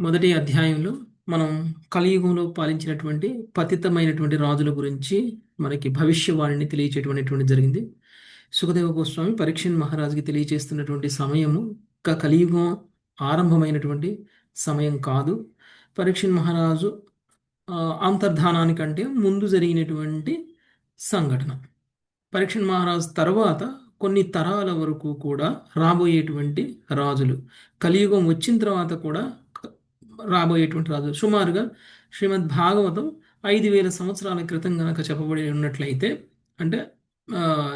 మొదటి అధ్యాయంలో మనం కలియుగంలో పాలించినటువంటి పతితమైనటువంటి రాజుల గురించి మనకి భవిష్యవాణిని తెలియచేయటువంటి జరిగింది. సుఖదేవ గోస్వామి పరీక్షణ్ మహారాజుకి తెలియచేస్తున్నటువంటి సమయము కలియుగం ఆరంభమైనటువంటి సమయం కాదు. పరీక్షణ్ మహారాజు అంతర్ధానానికంటే ముందు జరిగినటువంటి సంఘటన. పరీక్షణ్ మహారాజు తర్వాత కొన్ని తరాల వరకు కూడా రాబోయేటువంటి రాజులు, కలియుగం వచ్చిన తర్వాత కూడా రాబోయేటువంటి రాజులు, సుమారుగా శ్రీమద్ భాగవతం 5,000 సంవత్సరాల క్రితం గనక చెప్పబడి ఉన్నట్లయితే, అంటే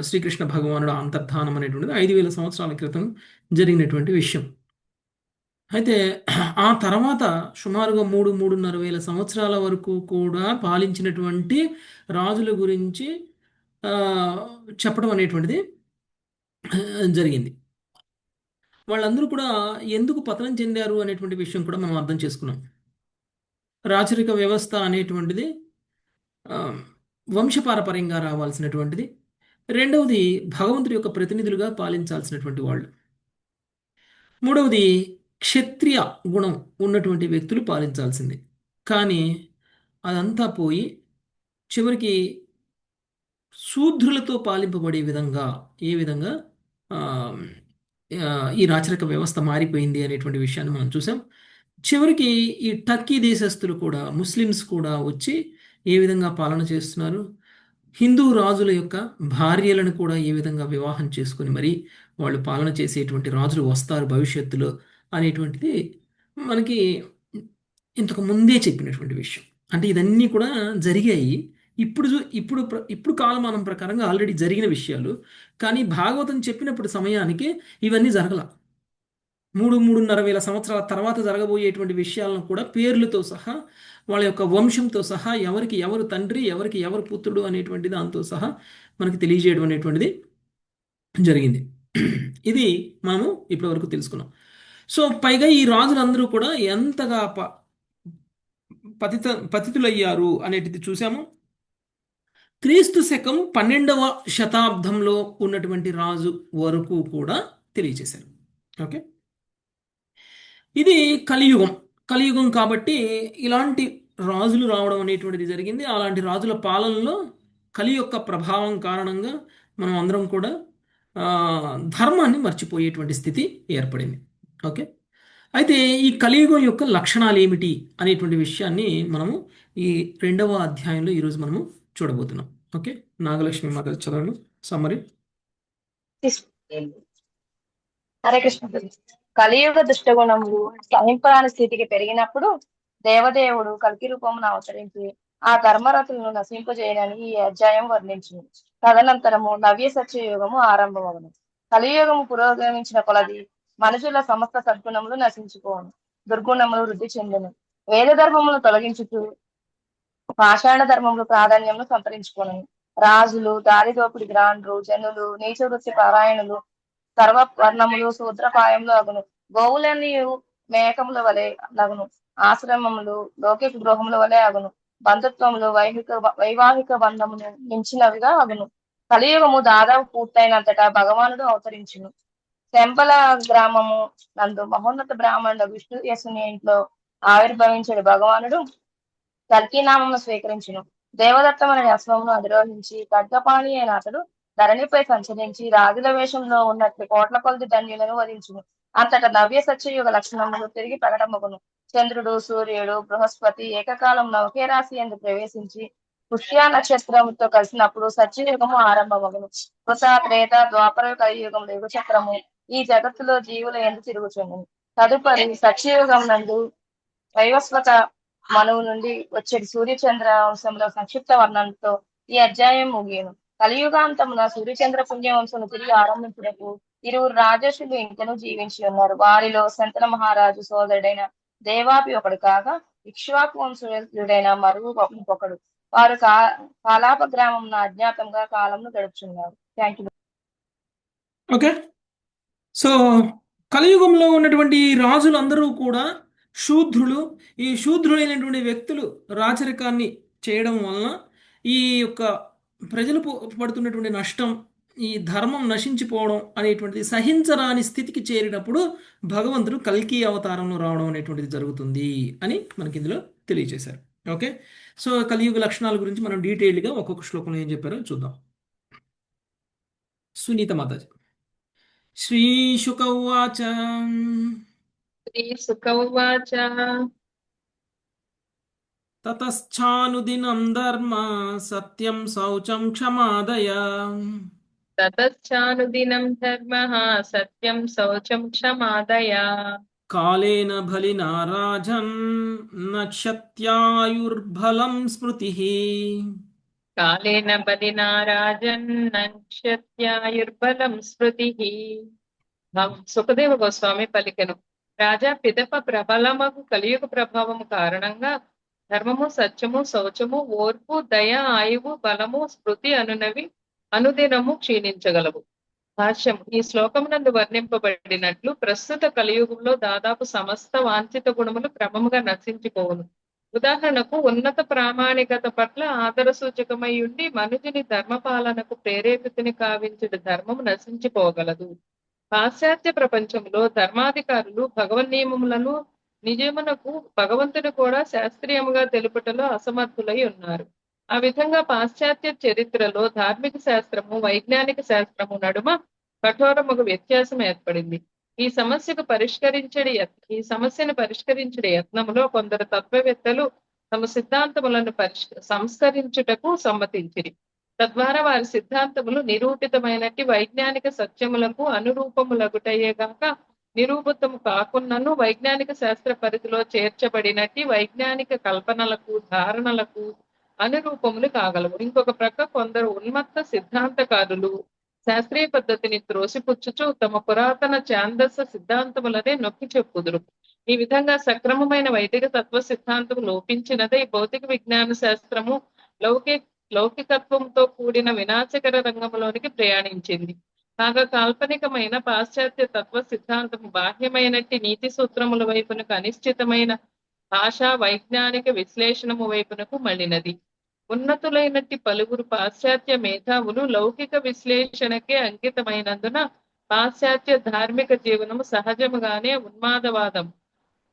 శ్రీకృష్ణ భగవానుడు అంతర్ధానం అనేటువంటిది 5,000 సంవత్సరాల క్రితం జరిగినటువంటి విషయం. అయితే ఆ తర్వాత సుమారుగా 3,500 సంవత్సరాల వరకు కూడా పాలించినటువంటి రాజుల గురించి చెప్పడం అనేటువంటిది జరిగింది. వాళ్ళందరూ కూడా ఎందుకు పతనం చెందారు అనేటువంటి విషయం కూడా మనం అర్థం చేసుకున్నాం. రాచరిక వ్యవస్థ అనేటువంటిది వంశపారపర్యంగా రావాల్సినటువంటిది. రెండవది భగవంతుడి యొక్క ప్రతినిధులుగా పాలించాల్సినటువంటి వాళ్ళు. మూడవది క్షత్రియ గుణం ఉన్నటువంటి వ్యక్తులు పాలించాల్సింది. కానీ అదంతా పోయి చివరికి శూద్రులతో పాలింపబడే విధంగా ఏ విధంగా ఈ రాచరిక వ్యవస్థ మారిపోయింది అనేటువంటి విషయాన్ని మనం చూసాం. చివరికి ఈ టర్కీ దేశస్తులు కూడా, ముస్లిమ్స్ కూడా వచ్చి ఏ విధంగా పాలన చేస్తున్నారు, హిందూ రాజుల యొక్క భార్యలను కూడా ఏ విధంగా వివాహం చేసుకుని మరి వాళ్ళు పాలన చేసేటువంటి రాజులు వస్తారు భవిష్యత్తులో అనేటువంటిది మనకి ఇంతకు ముందే చెప్పినటువంటి విషయం. అంటే ఇదన్నీ కూడా జరిగాయి. ఇప్పుడు కాలమానం ప్రకారంగా ఆల్రెడీ జరిగిన విషయాలు. కానీ భాగవతం చెప్పినప్పుడు సమయానికి ఇవన్నీ జరగల. 3,500 సంవత్సరాల తర్వాత జరగబోయేటువంటి విషయాలను కూడా పేర్లతో సహా, వాళ్ళ యొక్క వంశంతో సహా, ఎవరికి ఎవరు తండ్రి, ఎవరికి ఎవరు పుత్రుడు అనేటువంటి దాంతో సహా మనకి తెలియజేయడం అనేటువంటిది జరిగింది. ఇది మనము ఇప్పటి వరకు తెలుసుకున్నాం. సో పైగా ఈ రాజులందరూ కూడా ఎంతగా పతితులయ్యారు అనేటిది చూసాము. క్రీస్తు శకం 12వ శతాబ్దంలో ఉన్నటువంటి రాజు వరకు కూడా తెలియజేశారు. ఓకే, ఇది కలియుగం కాబట్టి ఇలాంటి రాజులు రావడం అనేటువంటిది జరిగింది. అలాంటి రాజుల పాలనలో కలి యొక్క ప్రభావం కారణంగా మనం అందరం కూడా ధర్మాన్ని మర్చిపోయేటువంటి స్థితి ఏర్పడింది. ఓకే, అయితే ఈ కలియుగం యొక్క లక్షణాలు ఏమిటి అనేటువంటి విషయాన్ని మనము ఈ 2వ అధ్యాయంలో ఈరోజు మనము చూడబోతున్నాం. ఓకే, నాగలక్ష్మి మాత చదవండి సమ్మరి. హరే కృష్ణ. కలియుగ దుష్టగుణములు సహింపరాని స్థితికి పెరిగినప్పుడు దేవదేవుడు కల్కి రూపమును అవతరించి ఆ కర్మరతులను నశింపజేయనని ఈ అధ్యాయం వర్ణించింది. తదనంతరము నవ్య సత్యయుగము ఆరంభమవును. కలియుగము పురోగమించిన కొలది మనుషుల సమస్త సద్గుణములు నశించుకోను, దుర్గుణములు వృద్ధి చెందును. వేద ధర్మములు తొలగించుతూ పాషాణ ధర్మములు ప్రాధాన్యమును సంతరించుకోను. రాజులు, దారిదోపిడి గ్రాండ్రు, జనులు, నీచ వృత్తి పారాయణులు, సర్వ వర్ణములు శూద్రపాయములు అగును. గోవులని మేకముల వలె అగును. ఆశ్రమములు లౌకిక గృహముల వలె అగును. బంధుత్వములు వైవాహిక బంధములు మించినవిగా అగును. కలియుగము దాదాపు పూర్తయినంతటా భగవానుడు అవతరించును. శంపల గ్రామము నందు మహోన్నత బ్రాహ్మణుడు విష్ణు యసుని ఇంట్లో ఆవిర్భవించడు భగవానుడు కల్కీనామమును స్వీకరించును. దేవదత్తమైన అశ్వమును అధిరోహించి ఖడ్గపాణి అయిన అతడు ధరణిపై సంచరించి రాజుల వేషంలో ఉన్నట్లు కోట్ల కొలది ధన్యులను వధించును. అంతటా నవ్య సత్యయుగ లక్షణములు తిరిగి ప్రకటమగును. చంద్రుడు, సూర్యుడు, బృహస్పతి ఏకకాలంలో ఒకే రాశి ఎందు ప్రవేశించి పుష్య నక్షత్రముతో కలిసినప్పుడు సత్యయుగము ఆరంభమగును. కృత, త్రేత, ద్వాపర కలియుగములు యుగ చక్రము ఈ జగత్తులో జీవుల ఎందు తిరుగుచుండును. తదుపరి సత్యయుగం నందు వైవస్వత మనువు నుండి వచ్చేది సూర్యచంద్ర వంశంలో సంక్షిప్త వర్ణంతో ఈ అధ్యాయం ముగియను. కలియుగాంతమున సూర్యచంద్ర పుణ్యవంశము తిరిగి ఆరంభించుటకు 2 రాజర్షులు ఇంకను జీవించి ఉన్నారు. వారిలో శంతన మహారాజు సోదరుడైన దేవాపి ఒకడు కాగా, ఇక్ష్వాకు వంశుడైన మరువు ఒకడు. వారు కాలాప గ్రామం అజ్ఞాతంగా కాలంను గడుపుచున్నారు. Thank you. ఓకే, సో కలియుగంలో ఉన్నటువంటి రాజులందరూ కూడా శూద్రులు. ఈ శూద్రులైనటువంటి వ్యక్తులు రాచరికాన్ని చేయడం వలన ఈ యొక్క ప్రజలు పడుతున్నటువంటి నష్టం ఈ ధర్మం నశించిపోవడం అనేటువంటిది సహించరాని స్థితికి చేరినప్పుడు భగవంతుడు కల్కి అవతారంలో రావడం అనేటువంటిది జరుగుతుంది అని మనకి ఇందులో తెలియజేశారు. ఓకే. సో కలియుగ లక్షణాల గురించి మనం డీటెయిల్డ్గా ఒక్కొక్క శ్లోకంలో ఏం చెప్పారో చూద్దాం. సునీత మాతాజీ. శ్రీశుక ఉవాచ श्रीशुक उवाच తతశ్చానుదినం ధర్మ సత్యం శౌచం క్షమాదయ ततश्चानुदिनं धर्मः सत्यं शौचं क्षमादया కాలేన బలినా రాజన్ నక్షత్యాయుర్బలం స్మృతిః कालेन बलिना राजन्नक्षत्यायुर्बलं स्मृतिः సుఖదేవ గోస్వామి పలికెను. రాజా పిదప ప్రబలమగు కలియుగ ప్రభావము కారణంగా ధర్మము, సత్యము, శౌచము, ఓర్పు, దయ, ఆయువు, బలము, స్మృతి అనునవి అనుదినము క్షీణించగలవు. భాష్యం. ఈ శ్లోకమునందు వర్ణింపబడినట్లు ప్రస్తుత కలియుగంలో దాదాపు సమస్త వాంఛిత గుణములు క్రమముగా నశించిపోవును. ఉదాహరణకు ఉన్నత ప్రామాణికత పట్ల ఆదర సూచకమై ఉండి మనుజుని ధర్మపాలనకు ప్రేరేపితుని కావించుడు ధర్మము నశించిపోగలదు. పాశ్చాత్య ప్రపంచంలో ధర్మాధికారులు భగవన్ నియమములను నిజమునకు భగవంతుని కూడా శాస్త్రీయముగా తెలుపుటలో అసమర్థులై ఉన్నారు. ఆ విధంగా పాశ్చాత్య చరిత్రలో ధార్మిక శాస్త్రము, వైజ్ఞానిక శాస్త్రము నడుమ కఠోరముగా వ్యత్యాసం ఏర్పడింది. ఈ సమస్యను పరిష్కరించే యత్నములో కొందరు తత్వవేత్తలు తమ సిద్ధాంతములను సంస్కరించుటకు సమ్మతించిరి. తద్వారా వారి సిద్ధాంతములు నిరూపితమైనట్టి వైజ్ఞానిక సత్యములకు అనురూపములగుటయేగాక నిరూపితము కాకున్నను వైజ్ఞానిక శాస్త్ర పరిధిలో చేర్చబడినట్టి వైజ్ఞానిక కల్పనలకు, ధారణలకు అనురూపములు కాగలవు. ఇంకొక ప్రక్క కొందరు ఉన్మత్త సిద్ధాంతకారులు శాస్త్రీయ పద్ధతిని త్రోసిపుచ్చుచు తమ పురాతన ఛాందస సిద్ధాంతములనే నొక్కి చెప్పుదురు. ఈ విధంగా సక్రమమైన వైదిక తత్వ సిద్ధాంతం లోపించినదే భౌతిక విజ్ఞాన శాస్త్రము లౌకికత్వంతో కూడిన వినాశకర రంగంలోనికి ప్రయాణించింది. కాగా కాల్పనికమైన పాశ్చాత్య తత్వ సిద్ధాంతము బాహ్యమైనట్టి నీతి సూత్రముల వైపునకు అనిశ్చితమైన భాషా వైజ్ఞానిక విశ్లేషణము వైపునకు మళ్ళినది. ఉన్నతులైనట్టి పలువురు పాశ్చాత్య మేధావులు లౌకిక విశ్లేషణకే అంకితమైనందున పాశ్చాత్య ధార్మిక జీవనము సహజముగానే ఉన్మాదవాదం,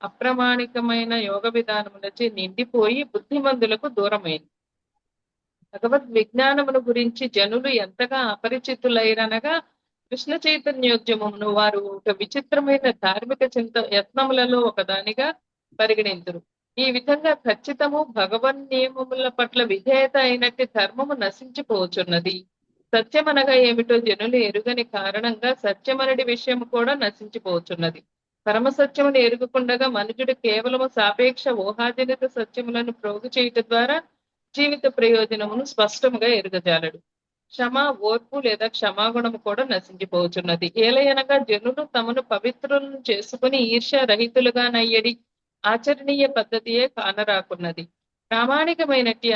అప్రమాణికమైన యోగ విధానములచే నిండిపోయి బుద్ధిమంతులకు దూరమైంది. భగవద్ విజ్ఞానమును గురించి జనులు ఎంతగా అపరిచితులైరనగా కృష్ణ చైతన్యోద్యమమును వారు ఒక విచిత్రమైన ధార్మిక యత్నములలో ఒకదానిగా పరిగణింతురు. ఈ విధంగా ఖచ్చితము భగవన్ నియమముల పట్ల విధేయత అయినట్టి ధర్మము నశించిపోచున్నది. సత్యమనగా ఏమిటో జనులు ఎరుగని కారణంగా సత్యమనడి విషయము కూడా నశించిపోచున్నది. పరమ సత్యమును ఎరుగుకుండగా మనుషుడు కేవలము సాపేక్ష ఊహాజనిత సత్యములను ప్రోగు చేయటం ద్వారా జీవిత ప్రయోజనమును స్పష్టముగా ఎరుగజాలడు. క్షమ, ఓర్పు లేదా క్షమాగుణము కూడా నశించిపోచున్నది. ఏలయనగా జనులు తమను పవిత్రులను చేసుకుని ఈర్ష్య రహితులుగా నయ్యడి ఆచరణీయ పద్ధతియే కానరాకున్నది. ప్రామాణికమైనట్టి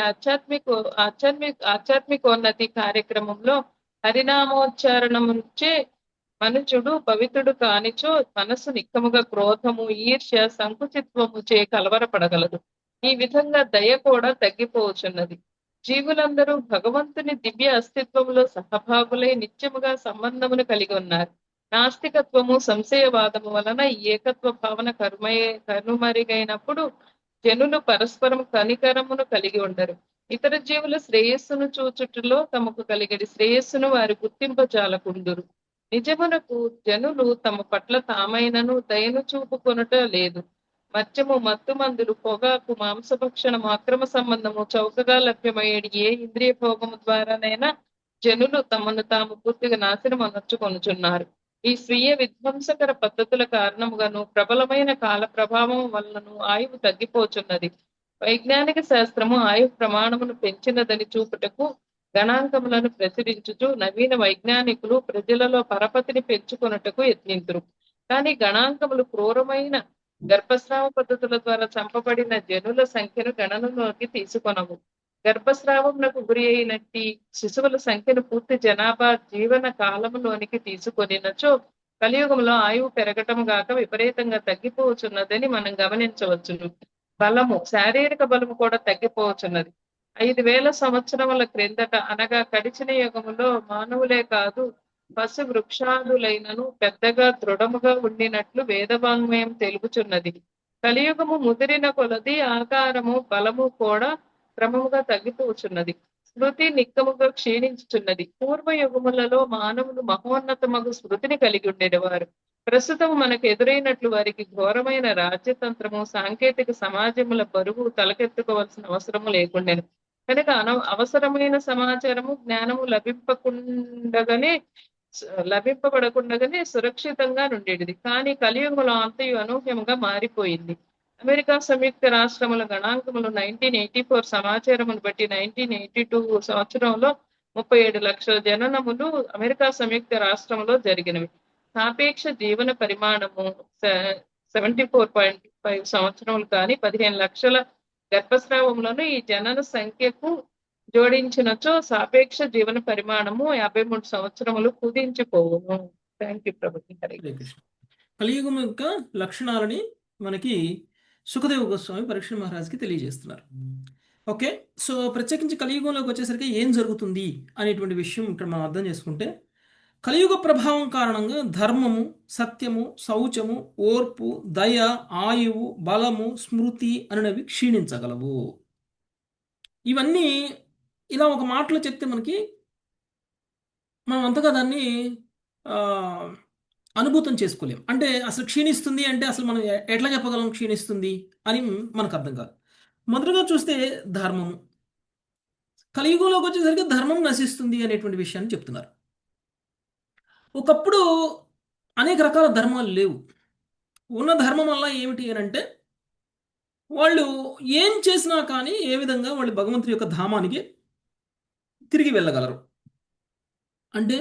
ఆధ్యాత్మికోన్నతి కార్యక్రమంలో హరినామోచ్చారణముచే మనుషుడు పవిత్రుడు కానిచో మనసు నిక్కముగా క్రోధము, ఈర్ష్య, సంకుచిత్వము చే కలవరపడగలదు. ఈ విధంగా దయ కూడా తగ్గిపోవచ్చున్నది. జీవులందరూ భగవంతుని దివ్య అస్తిత్వంలో సహభాగులై నిత్యముగా సంబంధమును కలిగి ఉన్నారు. నాస్తికత్వము, సంశయవాదము వలన ఈ ఏకత్వ భావన కనుమరుగైనప్పుడు జనులు పరస్పరం కనికరమును కలిగి ఉండరు. ఇతర జీవుల శ్రేయస్సును చూచుటలో తమకు కలిగడి శ్రేయస్సును వారి గుర్తింపజాలకుందురు. నిజమునకు జనులు తమ పట్ల తామైనను దయను చూపుకొనుట లేదు. మద్యము, మత్తుమందులు, పొగాకు, మాంసభక్షణము, అక్రమ సంబంధము చౌకగా లభ్యమయ్యేది ఏ ఇంద్రియ భోగము ద్వారానైనా జనులు తమను తాము పూర్తిగా నాశనం అనర్చుకొనుచున్నారు. ఈ స్వీయ విధ్వంసకర పద్ధతుల కారణముగాను ప్రబలమైన కాల ప్రభావం వలనను ఆయువు తగ్గిపోచున్నది. వైజ్ఞానిక శాస్త్రము ఆయు ప్రమాణమును పెంచినదని చూపుటకు గణాంకములను ప్రచురించుచు నవీన వైజ్ఞానికులు ప్రజలలో పరపతిని పెంచుకొనుటకు యత్నింతురు. కానీ గణాంకములు క్రూరమైన గర్భస్రావ పద్ధతుల ద్వారా చంపబడిన జనుల సంఖ్యను గణనలోకి తీసుకొనవు. గర్భస్రావమునకు గురి అయినట్టి శిశువుల సంఖ్యను పూర్తి జనాభా జీవన కాలములోనికి తీసుకొనినచో కలియుగంలో ఆయువు పెరగటం గాక విపరీతంగా తగ్గిపోవచ్చున్నదని మనం గమనించవచ్చును. బలము, శారీరక బలము కూడా తగ్గిపోవచ్చున్నది. 5,000 సంవత్సరముల క్రిందట అనగా గడిచిన యుగములో మానవులే కాదు పశు వృక్షాదులైనను పెద్దగా దృఢముగా ఉండినట్లు వేదవాంగ్మయం తెలుపుచున్నది. కలియుగము ముదిరిన కొలది ఆకారము బలము కూడా క్రమముగా తగ్గిపోచున్నది. స్మృతి నిక్కముగా క్షీణించుచున్నది. పూర్వ యుగములలో మానవులు మహోన్నతమగు స్మృతిని కలిగి ఉండేవారు. ప్రస్తుతం మనకు ఎదురైనట్లు వారికి ఘోరమైన రాజ్యతంత్రము సాంకేతిక సమాజముల బరువు తలకెత్తుకోవాల్సిన అవసరము లేకుండెను. కనుక అవసరమైన సమాచారము జ్ఞానము లభింపబడకుండగానే సురక్షితంగా నుండేది. కానీ కలియుగంలో అంతయు అనూహ్యముగా మారిపోయింది. అమెరికా సంయుక్త రాష్ట్రముల గణాంకములు 1984 సమాచారమును బట్టి 1982 సంవత్సరంలో 37 లక్షల జననములు అమెరికా సంయుక్త రాష్ట్రంలో జరిగినవి. సాపేక్ష జీవన పరిమాణము 74.5 సంవత్సరములు కానీ 15 లక్షల గర్భస్రావములను ఈ జనన సంఖ్యకు జోడించినచో సాపేక్ష జీవన పరిమాణము 53 సంవత్సరములు కుదించిపోవును. థ్యాంక్ యూ ప్రభుత్వ. హరే కృష్ణ. కలియుగం యొక్క లక్షణాలని మనకి సుఖదేవ గోస్వామి పరీక్ష మహారాజ్కి తెలియజేస్తున్నారు. ఓకే, సో ప్రత్యేకించి కలియుగంలోకి వచ్చేసరికి ఏం జరుగుతుంది అనేటువంటి విషయం ఇక్కడ మనం అర్థం చేసుకుంటే, కలియుగ ప్రభావం కారణంగా ధర్మము, సత్యము, శౌచము, ఓర్పు, దయ, ఆయువు, బలము, స్మృతి అనేవి క్షీణించగలవు. ఇవన్నీ ఇలా ఒక మాటలో చెప్తే మనం అంతగా దాన్ని అనుభూతం చేసుకోలేం. అంటే అసలు క్షీణిస్తుంది అంటే అసలు మనం ఎట్లా చెప్పగలం క్షీణిస్తుంది అని మనకు అర్థం కాదు. మొదటగా చూస్తే ధర్మము, కలియుగంలోకి వచ్చేసరికి ధర్మం నశిస్తుంది అనేటువంటి విషయాన్ని చెప్తున్నారు. ఒకప్పుడు అనేక రకాల ధర్మాలు లేవు. ఉన్న ధర్మం వల్ల ఏమిటి అని అంటే, వాళ్ళు ఏం చేసినా కానీ ఏ విధంగా వాళ్ళు భగవంతుడి యొక్క ధామానికి తిరిగి వెళ్ళగలరు. అంటే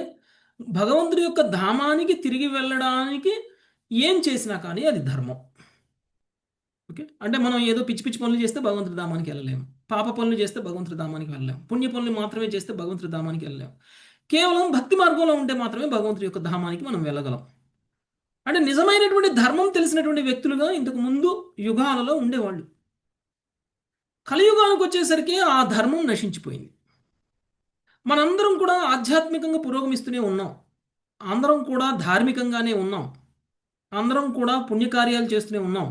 భగవంతుడి యొక్క ధామానికి తిరిగి వెళ్ళడానికి ఏం చేసినా కానీ అది ధర్మం. ఓకే, అంటే మనం ఏదో పిచ్చి పిచ్చి పనులు చేస్తే భగవంతుడి ధామానికి వెళ్ళలేము, పాప పనులు చేస్తే భగవంతుడి ధామానికి వెళ్ళలేము, పుణ్య పనులు మాత్రమే చేస్తే భగవంతుడి ధామానికి వెళ్ళలేము. కేవలం భక్తి మార్గంలో ఉంటే మాత్రమే భగవంతుడి యొక్క ధామానికి మనం వెళ్ళగలం. అంటే నిజమైనటువంటి ధర్మం తెలిసినటువంటి వ్యక్తులుగా ఇంతకు ముందు యుగాలలో ఉండేవాళ్ళు. కలియుగానికి వచ్చేసరికి ఆ ధర్మం నశించిపోయింది. మనందరం కూడా ఆధ్యాత్మికంగా పురోగమిస్తూనే ఉన్నాం, అందరం కూడా ధార్మికంగానే ఉన్నాం, అందరం కూడా పుణ్యకార్యాలు చేస్తూనే ఉన్నాం.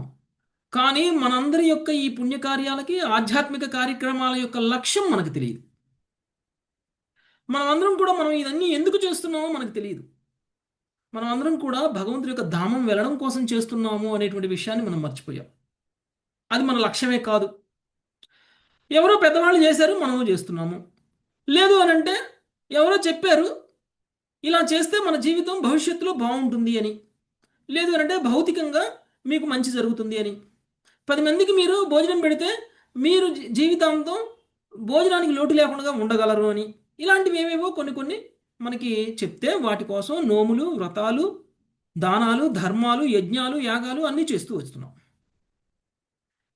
కానీ మనందరి యొక్క ఈ పుణ్యకార్యాలకి, ఆధ్యాత్మిక కార్యక్రమాల యొక్క లక్ష్యం మనకు తెలియదు. మనం ఇవన్నీ ఎందుకు చేస్తున్నామో మనకు తెలియదు. మనం అందరం కూడా భగవంతుడి యొక్క ధామం వెళ్ళడం కోసం చేస్తున్నాము అనేటువంటి విషయాన్ని మనం మర్చిపోయాం. అది మన లక్ష్యమే కాదు. ఎవరో పెద్దవాళ్ళు చేశారు, మనము చేస్తున్నాము. లేదు అని అంటే ఎవరో చెప్పారు ఇలా చేస్తే మన జీవితం భవిష్యత్తులో బాగుంటుంది అని, లేదు అని అంటే భౌతికంగా మీకు మంచి జరుగుతుంది అని. 10 మందికి మీరు భోజనం పెడితే మీరు జీవితాంతం భోజనానికి లోటు లేకుండా ఉండగలరు అని, ఇలాంటివి ఏవేవో కొన్ని మనకి చెప్తే వాటి కోసం నోములు, వ్రతాలు, దానాలు, ధర్మాలు, యజ్ఞాలు, యాగాలు అన్నీ చేస్తూ వస్తున్నాం.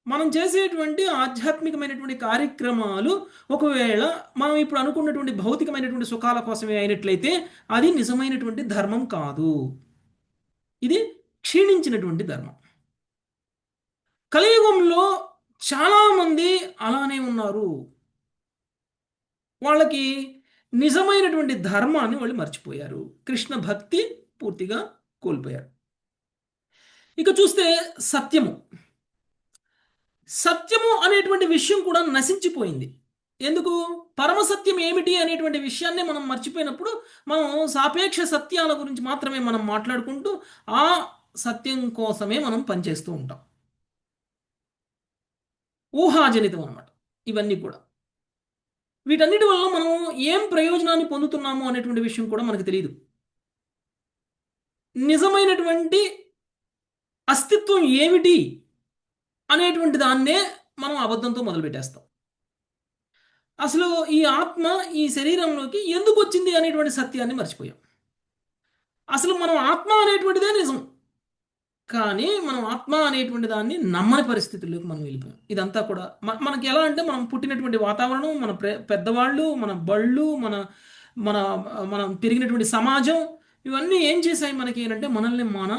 మనం చేసేటువంటి ఆధ్యాత్మికమైనటువంటి కార్యక్రమాలు ఒకవేళ మనం ఇప్పుడు అనుకున్నటువంటి భౌతికమైనటువంటి సుఖాల కోసమే అయినట్లయితే అది నిజమైనటువంటి ధర్మం కాదు, ఇది క్షీణించినటువంటి ధర్మం. కలియుగంలో చాలామంది అలానే ఉన్నారు. వాళ్ళకి నిజమైనటువంటి ధర్మాన్ని వాళ్ళు మర్చిపోయారు, కృష్ణ భక్తి పూర్తిగా కోల్పోయారు. ఇక చూస్తే సత్యము అనేటువంటి విషయం కూడా నశించిపోయింది. ఎందుకు? పరమసత్యం ఏమిటి అనేటువంటి విషయాన్ని మనం మర్చిపోయినప్పుడు మనం సాపేక్ష సత్యాల గురించి మాత్రమే మనం మాట్లాడుకుంటూ ఆ సత్యం కోసమే మనం పనిచేస్తూ ఉంటాం. ఊహాజనితం అన్నమాట ఇవన్నీ కూడా. వీటన్నిటి వల్ల మనం ఏం ప్రయోజనాన్ని పొందుతున్నాము అనేటువంటి విషయం కూడా మనకు తెలియదు. నిజమైనటువంటి అస్తిత్వం ఏమిటి అనేటువంటి దాన్నే మనం అబద్ధంతో మొదలుపెట్టేస్తాం. అసలు ఈ ఆత్మ ఈ శరీరంలోకి ఎందుకు వచ్చింది అనేటువంటి సత్యాన్ని మర్చిపోయాం. అసలు మనం ఆత్మ అనేటువంటిదే నిజం, కానీ మనం ఆత్మ అనేటువంటి దాన్ని నమ్మని పరిస్థితుల్లోకి మనం వెళ్ళిపోయాం. ఇదంతా కూడా మనకి ఎలా అంటే, మనం పుట్టినటువంటి వాతావరణం, మన పెద్దవాళ్ళు, మన బళ్ళు, మనం పెరిగినటువంటి సమాజం, ఇవన్నీ ఏం చేశాయి మనకి ఏంటంటే మనల్ని మన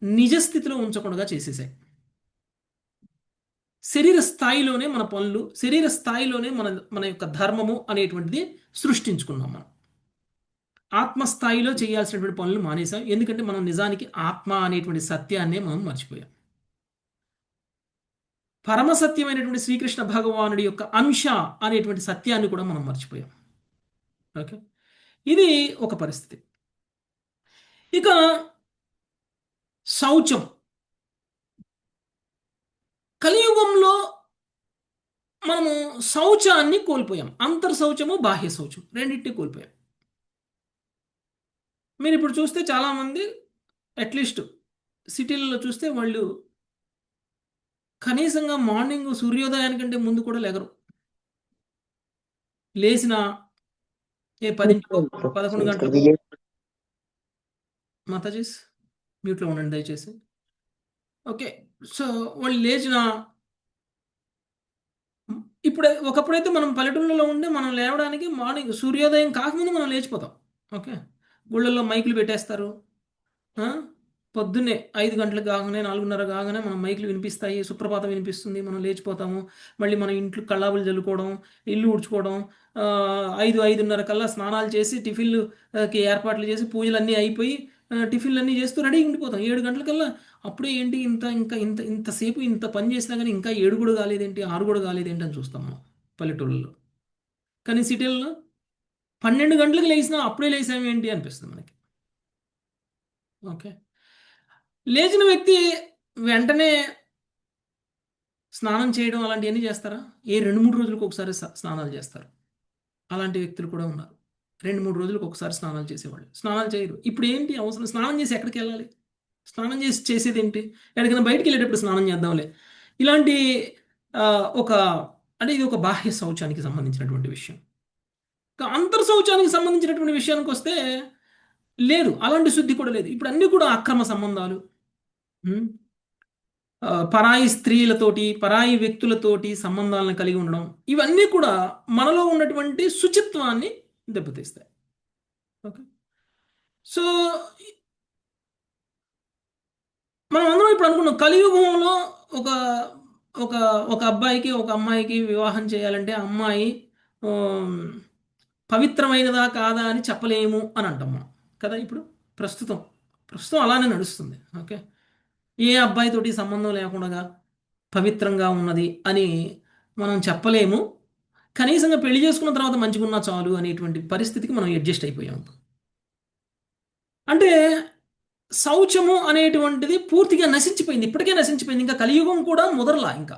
నిజస్థితిలో ఉంచకుండా చేసేసాయి. శరీర స్థాయిలోనే మన పనులు, శరీర స్థాయిలోనే మన మన యొక్క ధర్మము అనేటువంటిది సృష్టించుకున్నాం మనం. ఆత్మస్థాయిలో చేయాల్సినటువంటి పనులు మానేసాం. ఎందుకంటే మనం నిజానికి ఆత్మ అనేటువంటి సత్యాన్నే మనం మర్చిపోయాం. పరమసత్యమైనటువంటి శ్రీకృష్ణ భగవానుడి యొక్క అంశ అనేటువంటి సత్యాన్ని కూడా మనం మర్చిపోయాం. ఓకే, ఇది ఒక పరిస్థితి. ఇక శౌచం. కలియుగంలో మనము శౌచాన్ని కోల్పోయాం. అంతర్శౌచము, బాహ్య శౌచం రెండింటినీ కోల్పోయాం. మీరు ఇప్పుడు చూస్తే చాలామంది అట్లీస్ట్ సిటీలలో చూస్తే వాళ్ళు కనీసంగా మార్నింగ్ సూర్యోదయానికంటే ముందు కూడా లేగరు. లేచిన 10 11 గంటలకు మాతాజీస్ మ్యూట్లో ఉండండి దయచేసి. ఓకే, సో వాళ్ళు లేచిన ఇప్పుడు ఒకప్పుడైతే మనం పల్లెటూళ్ళలో ఉండే మనం లేవడానికి మార్నింగ్ సూర్యోదయం కాకముందు మనం లేచిపోతాం. ఓకే, గుళ్ళల్లో మైకులు పెట్టేస్తారు. ఆ? పొద్దున్నే 5 గంటలకు కాగానే 4:30 కాగానే మనం మైకులు వినిపిస్తాయి, సుప్రభాతం వినిపిస్తుంది, మనం లేచిపోతాము. మళ్ళీ మన ఇంట్లో కళ్ళాపులు చల్లుకోవడం, ఇల్లు ఊడ్చుకోవడం, 5-5:30 కల్లా స్నానాలు చేసి టిఫిన్లుకి ఏర్పాట్లు చేసి పూజలన్నీ అయిపోయి టిఫిన్లు అన్నీ చేస్తూ రెడీగా ఉండిపోతాం 7 గంటలకల్లా. అప్పుడే ఏంటి ఇంతసేపు ఇంత పని చేసినా కానీ ఇంకా 7 కూడా కాలేదేంటి, 6 కూడా కాలేదేంటి అని చూస్తాం మనం పల్లెటూళ్ళలో. కానీ సిటీల్లో 12 గంటలకు లేచినా అప్పుడే లేసాము ఏంటి అనిపిస్తుంది మనకి. ఓకే, లేచిన వ్యక్తి వెంటనే స్నానం చేయడం అలాంటివన్నీ చేస్తారా? 2-3 రోజులకు ఒకసారి స్నానాలు చేస్తారు. అలాంటి వ్యక్తులు కూడా ఉన్నారు. 2-3 రోజులకు ఒకసారి స్నానాలు చేసేవాళ్ళు. స్నానాలు చేయరు. ఇప్పుడు ఏంటి అవసరం? స్నానం చేసి ఎక్కడికి వెళ్ళాలి? స్నానం చేసేది ఏంటి? ఎక్కడికైనా బయటికి వెళ్ళేటప్పుడు స్నానం చేద్దాంలే. ఇలాంటి ఒక అంటే ఇది ఒక బాహ్య శౌచానికి సంబంధించినటువంటి విషయం. అంతర్ శౌచానికి సంబంధించినటువంటి విషయానికి వస్తే లేదు, అలాంటి శుద్ధి కూడా లేదు. ఇప్పుడు అన్నీ కూడా అక్రమ సంబంధాలు, పరాయి స్త్రీలతోటి, పరాయి వ్యక్తులతోటి సంబంధాలను కలిగి ఉండడం, ఇవన్నీ కూడా మనలో ఉన్నటువంటి శుచిత్వాన్ని దెబ్బతీస్తాయి. ఓకే, సో మనం అందరం ఇప్పుడు అనుకున్నాం కలియుగంలో ఒక ఒక ఒక అబ్బాయికి ఒక అమ్మాయికి వివాహం చేయాలంటే అమ్మాయి పవిత్రమైనదా కాదా అని చెప్పలేము అని అంటాం మనం కదా. ఇప్పుడు ప్రస్తుతం అలానే నడుస్తుంది. ఓకే, ఏ అబ్బాయితోటి సంబంధం లేకుండా పవిత్రంగా ఉన్నది అని మనం చెప్పలేము. కనీసంగా పెళ్లి చేసుకున్న తర్వాత మంచిగా ఉన్నా చాలు అనేటువంటి పరిస్థితికి మనం అడ్జస్ట్ అయిపోయాం. అంటే శౌచము అనేటువంటిది పూర్తిగా నశించిపోయింది. ఇప్పటికే నశించిపోయింది. ఇంకా కలియుగం కూడా మొదలలా. ఇంకా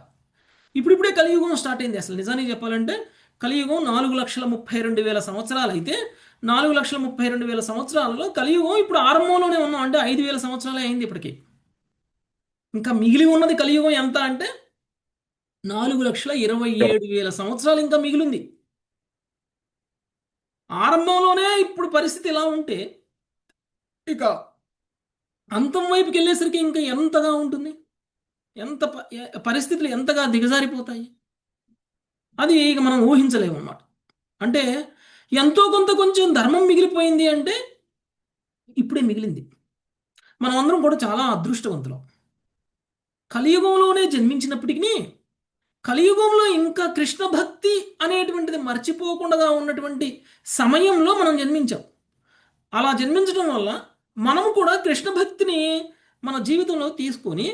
ఇప్పుడిప్పుడే కలియుగం స్టార్ట్ అయింది. అసలు నిజానికి చెప్పాలంటే కలియుగం 4,32,000 సంవత్సరాలు అయితే 4,32,000 సంవత్సరాలలో కలియుగం ఇప్పుడు ఆరంభంలోనే ఉన్నాం. అంటే 5,000 సంవత్సరాలే అయింది ఇప్పటికి. ఇంకా మిగిలి ఉన్నది కలియుగం ఎంత అంటే 4,27,000 సంవత్సరాలు ఇంకా మిగిలింది. ఆరంభంలోనే ఇప్పుడు పరిస్థితి ఇలా ఉంటే ఇక అంతం వైపుకి వెళ్ళేసరికి ఇంకా ఎంతగా ఉంటుంది, ఎంత పరిస్థితులు ఎంతగా దిగజారిపోతాయి అది ఇక మనం ఊహించలేము అన్నమాట. అంటే ఎంతో కొంచెం ధర్మం మిగిలిపోయింది అంటే ఇప్పుడే మిగిలింది. మనం అందరం కూడా చాలా అదృష్టవంతులం. కలియుగంలోనే జన్మించినప్పటికీ కలియుగంలో ఇంకా కృష్ణ భక్తి అనేటువంటిది మర్చిపోకుండా ఉన్నటువంటి సమయంలో మనం జన్మించాం. అలా జన్మించడం వల్ల మనం కూడా కృష్ణ భక్తిని మన జీవితంలో తీసుకొని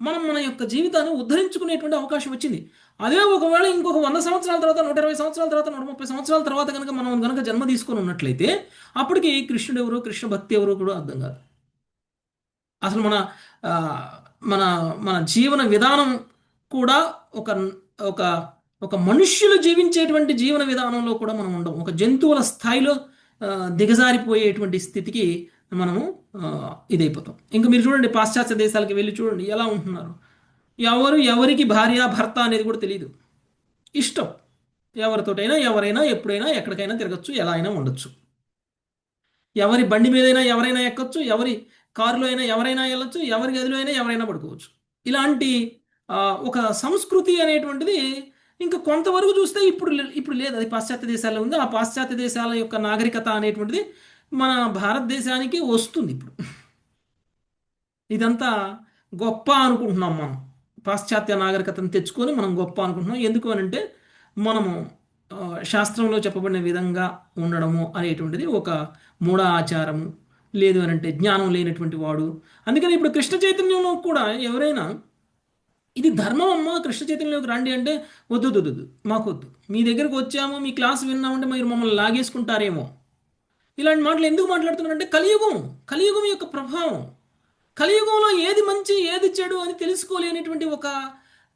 మనం మన యొక్క జీవితాన్ని ఉద్ధరించుకునేటువంటి అవకాశం వచ్చింది. అదే ఒకవేళ ఇంకొక 100 సంవత్సరాల తర్వాత, 120 సంవత్సరాల తర్వాత, 130 సంవత్సరాల తర్వాత కనుక మనం కనుక జన్మ తీసుకొని ఉన్నట్లయితే అప్పటికి కృష్ణుడు ఎవరో, కృష్ణ భక్తి ఎవరో కూడా అర్థం కాదు. అసలు మన మన మన జీవన విధానం కూడా ఒక ఒక ఒక మనుష్యులు జీవించేటువంటి జీవన విధానంలో కూడా మనం ఉండం. ఒక జంతువుల స్థాయిలో దిగజారిపోయేటువంటి స్థితికి మనము ఇదైపోతాం. ఇంకా మీరు చూడండి, పాశ్చాత్య దేశాలకి వెళ్ళి చూడండి ఎలా ఉంటున్నారు. ఎవరికి భార్య భర్త అనేది కూడా తెలియదు. ఇష్టం ఎవరితోటైనా, ఎవరైనా, ఎప్పుడైనా, ఎక్కడికైనా తిరగచ్చు, ఎలా అయినా ఉండొచ్చు. ఎవరి బండి మీదైనా ఎవరైనా ఎక్కచ్చు, ఎవరి కారులో అయినా ఎవరైనా వెళ్ళొచ్చు, ఎవరి గదిలో అయినా ఎవరైనా పడుకోవచ్చు. ఇలాంటి ఒక సంస్కృతి అనేటువంటిది ఇంకా కొంతవరకు చూస్తే ఇప్పుడు లేదు. అది పాశ్చాత్య దేశాల్లో ఉంది. ఆ పాశ్చాత్య దేశాల యొక్క నాగరికత అనేటువంటిది మన భారతదేశానికి వస్తుంది ఇప్పుడు. ఇదంతా గొప్ప అనుకుంటున్నాం మనం. పాశ్చాత్య నాగరికతను తెచ్చుకొని మనం గొప్ప అనుకుంటున్నాం. ఎందుకు అని అంటే మనము శాస్త్రంలో చెప్పబడిన విధంగా ఉండడము అనేటువంటిది ఒక మూఢ ఆచారము, లేదు అని అంటే జ్ఞానం లేనటువంటి వాడు. అందుకని ఇప్పుడు కృష్ణ చైతన్యంలో కూడా ఎవరైనా ఇది ధర్మం అమ్మా, కృష్ణ చైతన్యంలోకి రండి అంటే వద్దు వద్దు వద్దు, మాకొద్దు, మీ దగ్గరకు వచ్చాము, మీ క్లాస్ విన్నామంటే మీరు మమ్మల్ని లాగేసుకుంటారేమో. ఇలాంటి మాటలు ఎందుకు మాట్లాడుతున్నారంటే కలియుగం యొక్క ప్రభావం. కలియుగంలో ఏది మంచి ఏది చెడు అని తెలుసుకోలేనటువంటి ఒక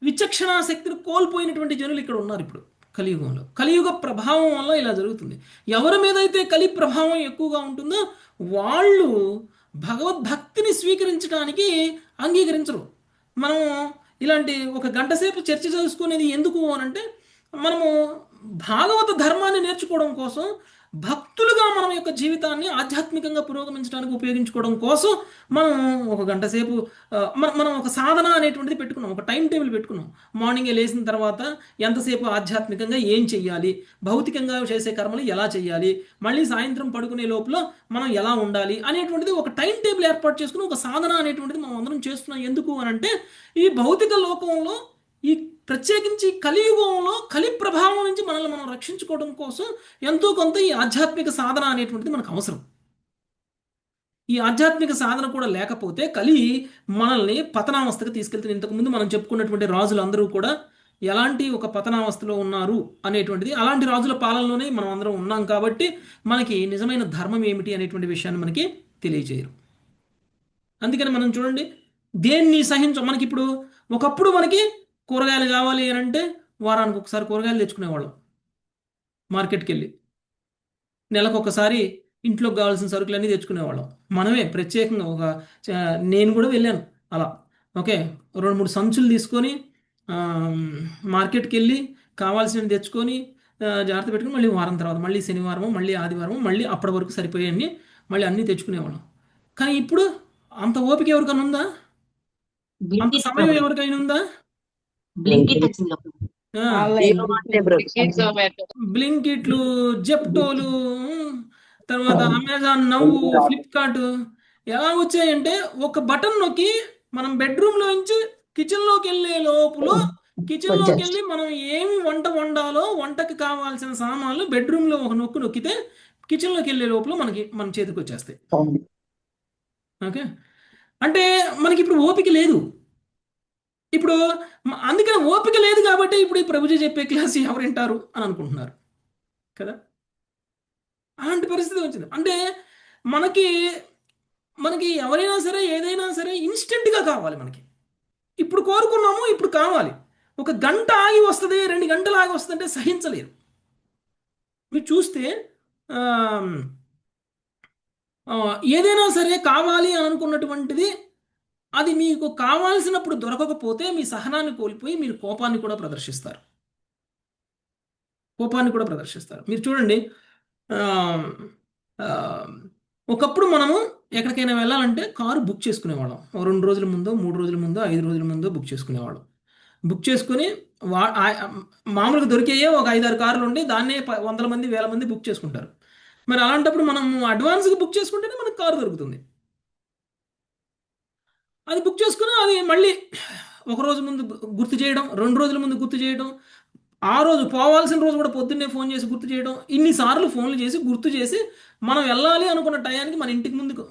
విచక్షణా శక్తిని కోల్పోయినటువంటి జనులు ఇక్కడ ఉన్నారు ఇప్పుడు కలియుగంలో. కలియుగ ప్రభావం వల్ల ఇలా జరుగుతుంది. ఎవరి మీద అయితే కలి ప్రభావం ఎక్కువగా ఉంటుందో వాళ్ళు భగవద్భక్తిని స్వీకరించడానికి అంగీకరించరు. మనం ఇలాంటి ఒక గంట సేపు చర్చ చేసుకునేది ఎందుకు అనంటే మనము భాగవత ధర్మాన్ని నేర్చుకోవడం కోసం, భక్తులుగా మనం యొక్క జీవితాన్ని ఆధ్యాత్మికంగా పురోగమించడానికి ఉపయోగించుకోవడం కోసం మనం ఒక గంట సేపు మనం ఒక సాధన అనేటువంటిది పెట్టుకున్నాం, ఒక టైం టేబుల్ పెట్టుకున్నాం. మార్నింగే లేచిన తర్వాత ఎంతసేపు ఆధ్యాత్మికంగా ఏం చెయ్యాలి, భౌతికంగా చేసే కర్మలు ఎలా చేయాలి, మళ్ళీ సాయంత్రం పడుకునే లోపల మనం ఎలా ఉండాలి అనేటువంటిది ఒక టైం టేబుల్ ఏర్పాటు చేసుకుని ఒక సాధన అనేటువంటిది మనం అందరం చేస్తున్నాం. ఎందుకు అనంటే ఈ భౌతిక లోకంలో, ఈ ప్రత్యేకించి కలియుగంలో కలి ప్రభావం నుంచి మనల్ని మనం రక్షించుకోవడం కోసం ఎంతో కొంత ఈ ఆధ్యాత్మిక సాధన అనేటువంటిది మనకు అవసరం. ఈ ఆధ్యాత్మిక సాధన కూడా లేకపోతే కలి మనల్ని పతనావస్థకు తీసుకెళ్తుంది. ఇంతకుముందు మనం చెప్పుకున్నటువంటి రాజులందరూ కూడా ఎలాంటి ఒక పతనావస్థలో ఉన్నారు అనేటువంటిది, అలాంటి రాజుల పాలనలోనే మనం అందరం ఉన్నాం కాబట్టి మనకి నిజమైన ధర్మం ఏమిటి అనేటువంటి విషయాన్ని మనకి తెలియజేయరు. అందుకని మనం చూడండి, దేన్ని మనకి ఇప్పుడు ఒకప్పుడు మనకి కూరగాయలు కావాలి అని అంటే వారానికి ఒకసారి కూరగాయలు తెచ్చుకునేవాళ్ళం మార్కెట్కి వెళ్ళి. నెలకు ఒకసారి ఇంట్లోకి కావాల్సిన సరుకులన్నీ తెచ్చుకునేవాళ్ళం మనమే ప్రత్యేకంగా. నేను కూడా వెళ్ళాను అలా. ఓకే, 2-3 సంచులు తీసుకొని మార్కెట్కి వెళ్ళి కావాల్సినవి తెచ్చుకొని జాగ్రత్త పెట్టుకుని మళ్ళీ వారం తర్వాత మళ్ళీ శనివారము, మళ్ళీ ఆదివారం, మళ్ళీ అప్పటి వరకు సరిపోయాన్ని మళ్ళీ అన్నీ తెచ్చుకునేవాళ్ళం. కానీ ఇప్పుడు అంత ఓపిక ఎవరికైనా ఉందా? అంత సమయం ఎవరికైనా ఉందా? బ్లింకిట్లు, జెప్టోలు, తర్వాత అమెజాన్ నవ్వు, ఫ్లిప్కార్ట్ ఎలా వచ్చాయంటే ఒక బటన్ నొక్కి మనం బెడ్రూమ్లో నుంచి కిచెన్లోకి వెళ్ళే లోపల, కిచెన్లోకి వెళ్ళి మనం ఏమి వంట వండాలో వంటకి కావాల్సిన సామాన్లు బెడ్రూమ్లో ఒక నొక్కు నొక్కితే కిచెన్లోకి వెళ్ళే లోపల మన చేతికి వచ్చేస్తాయి. ఓకే, అంటే మనకి ఇప్పుడు ఓపిక లేదు. ఇప్పుడు అందుకని ఓపిక లేదు కాబట్టి ఇప్పుడు ఈ ప్రభుజీ చెప్పే క్లాస్ ఎవరు వింటారు అని అనుకుంటున్నారు కదా. అలాంటి పరిస్థితి వచ్చింది. అంటే మనకి ఎవరైనా సరే ఏదైనా సరే ఇన్స్టెంట్గా కావాలి. మనకి ఇప్పుడు కోరుకున్నాము, ఇప్పుడు కావాలి. ఒక గంట ఆగి వస్తుంది, 2 గంటలు ఆగి వస్తుందంటే సహించలేరు. మీరు చూస్తే ఏదైనా సరే కావాలి అని అనుకున్నటువంటిది అది మీకు కావాల్సినప్పుడు దొరకకపోతే మీ సహనాన్ని కోల్పోయి మీరు కోపాన్ని కూడా ప్రదర్శిస్తారు. మీరు చూడండి, ఒకప్పుడు మనము ఎక్కడికైనా వెళ్ళాలంటే కారు బుక్ చేసుకునేవాళ్ళం. 2 రోజుల ముందో, 3 రోజుల ముందో, 5 రోజుల ముందో బుక్ చేసుకునేవాళ్ళం. బుక్ చేసుకుని మామూలుగా దొరికేయే ఒక 5-6 కార్లు ఉండి దాన్నే 100 మంది 1000 మంది బుక్ చేసుకుంటారు. మరి అలాంటప్పుడు మనం అడ్వాన్స్గా బుక్ చేసుకుంటేనే మనకు కారు దొరుకుతుంది. అది బుక్ చేసుకుని అది మళ్ళీ ఒక రోజు ముందు గుర్తు చేయడం, 2 రోజుల ముందు గుర్తు చేయడం, ఆ రోజు పోవాల్సిన రోజు కూడా పొద్దున్నే ఫోన్ చేసి గుర్తు చేయడం, ఇన్నిసార్లు ఫోన్లు చేసి గుర్తు చేసి మనం వెళ్ళాలి అనుకున్న టయానికి మన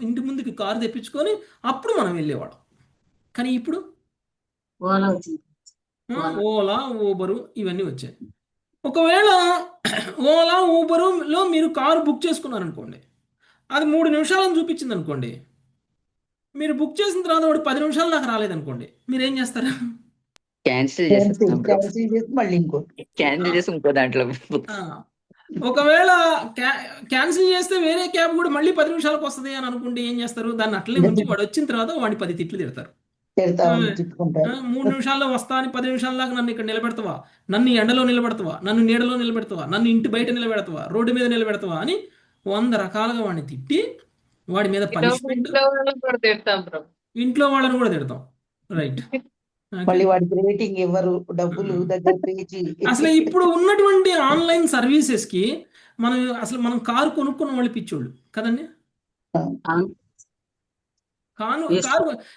ఇంటి ముందుకి కారు తెప్పించుకొని అప్పుడు మనం వెళ్ళేవాళ్ళం. కానీ ఇప్పుడు ఓలా, ఊబరు ఇవన్నీ వచ్చాయి. ఒకవేళ ఓలా, ఊబరులో మీరు కారు బుక్ చేసుకున్నారనుకోండి, అది 3 నిమిషాలను చూపించింది అనుకోండి, మీరు బుక్ చేసిన తర్వాత వాడు 10 నిమిషాలు దాకా రాలేదనుకోండి, మీరు ఏం చేస్తారు? క్యాన్సిల్ చేసి మళ్ళీ క్యాన్సిల్ చేసి ఇంకో దాంట్లో. ఒకవేళ క్యాన్సిల్ చేస్తే వేరే క్యాబ్ కూడా మళ్ళీ 10 నిమిషాలకు వస్తుంది అని అనుకుంటే ఏం చేస్తారు? దాన్ని అట్లే ఉంచి వాడు వచ్చిన తర్వాత వాడిని 10 తిట్లు తిడతారు. 3 నిమిషాల్లో వస్తా అని 10 నిమిషాల దాకా నన్ను ఇక్కడ నిలబెడతావా, నన్ను ఎండలో నిలబెడతావా, నన్ను నీడలో నిలబెడతావా, నన్ను ఇంటి బయట నిలబెడతావా, రోడ్డు మీద నిలబెడతావా అని 100 రకాలుగా వాడిని తిట్టి వాడి మీద పనిష్మెంట్, ఇంట్లో వాళ్ళని కూడా తిడతాం. రైట్, మళ్ళీ వాడికి రేటింగ్ ఇవ్వరు, డబ్బులు దగ్గర పేజీ. అసలు ఇప్పుడు ఉన్నటువంటి ఆన్లైన్ సర్వీసెస్ కి మనం కారు కొనుక్కున్న వాళ్ళు పిచ్చోళ్ళు కదండి. కారు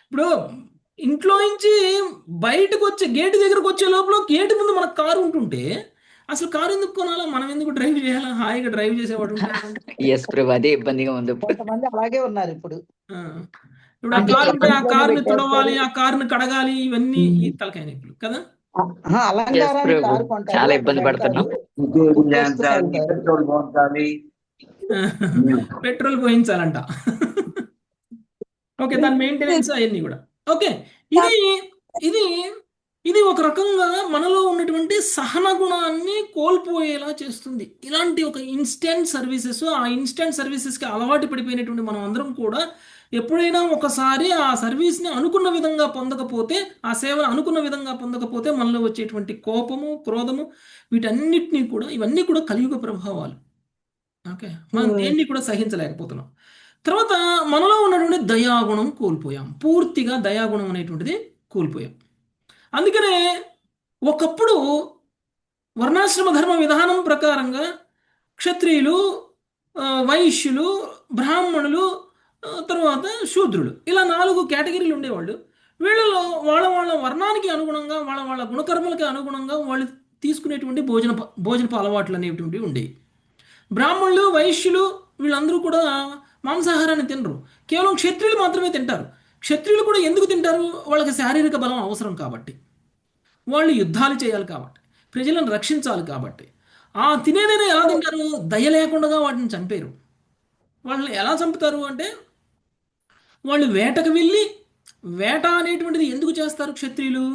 ఇప్పుడు ఇంట్లో నుంచి బయటకు వచ్చే గేట్ దగ్గరకు వచ్చే లోపల గేట్ ముందు మన కారు ఉంటుంటే అసలు కారు ఎందుకు కొనాలా, మనం ఎందుకు డ్రైవ్ చేయాలా, హాయిగా డ్రైవ్ చేసేవాడు ఉంటే ఎస్ ప్రభు, అదే ఇబ్బందిగా ఉంది ఇప్పుడు. కొంతమంది అలాగే ఉన్నారు ఇప్పుడు. ఆ, ఇప్పుడు ఆ అంటే కారు ఉంటే ఆ ఇంట్లోనే కారుని పెట్టేస్తారు. తుడవాలి, ఆ కారుని కడగాలి, ఇవన్నీ ఈ తలకాయ నొప్పులు కదా. అలంకారానికి ప్రభు, కారు కొంటారు, చాలా అక్కడ ఇబ్బంది పెడతారు, పడుతున్నాం. కుట్టేసుకుని వెళ్తారు. పెట్రోల్ పోతాలి. పెట్రోల్ పోయించాలంట. ఓకే, దాని మెయింటెనెన్స్ అవన్నీ కూడా ఓకే. ఇది ఇది ఇది ఒక రకంగా మనలో ఉన్నటువంటి సహన గుణాన్ని కోల్పోయేలా చేస్తుంది. ఇలాంటి ఒక ఇన్స్టెంట్ సర్వీసెస్, ఆ ఇన్స్టెంట్ సర్వీసెస్కి అలవాటు పడిపోయినటువంటి మనం అందరం కూడా ఎప్పుడైనా ఒకసారి ఆ సర్వీస్ని అనుకున్న విధంగా పొందకపోతే, ఆ సేవను అనుకున్న విధంగా పొందకపోతే మనలో వచ్చేటువంటి కోపము, క్రోధము, వీటన్నిటినీ కూడా, ఇవన్నీ కూడా కలియుగ ప్రభావాలు. ఓకే, మనం దేన్ని కూడా సహించలేకపోతున్నాం. తర్వాత మనలో ఉన్నటువంటి దయాగుణం కోల్పోయాం, పూర్తిగా దయాగుణం అనేటువంటిది కోల్పోయాం. అందుకనే ఒకప్పుడు వర్ణాశ్రమ ధర్మ విధానం ప్రకారంగా క్షత్రియులు, వైశ్యులు, బ్రాహ్మణులు, తర్వాత శూద్రులు, ఇలా 4 కేటగిరీలు ఉండేవాళ్ళు. వీళ్ళలో వాళ్ళ వాళ్ళ వర్ణానికి అనుగుణంగా, వాళ్ళ వాళ్ళ గుణకర్మలకి అనుగుణంగా వాళ్ళు తీసుకునేటువంటి భోజనపు అలవాట్లు అనేటువంటివి ఉండేవి. బ్రాహ్మణులు, వైశ్యులు వీళ్ళందరూ కూడా మాంసాహారాన్ని తినరు, కేవలం క్షత్రియులు మాత్రమే తింటారు. క్షత్రియులు కూడా ఎందుకు తింటారు? వాళ్ళకి శారీరక బలం అవసరం కాబట్టి, వాళ్ళు యుద్ధాలు చేయాలి కాబట్టి, ప్రజలను రక్షించాలి కాబట్టి. ఆ తినేదైనా ఎలా తింటారు? దయ లేకుండా వాటిని చంపేరు. వాళ్ళని ఎలా చంపుతారు అంటే, వాళ్ళు వేటకు వెళ్ళి, వేట అనేటువంటిది ఎందుకు చేస్తారు క్షత్రియులు?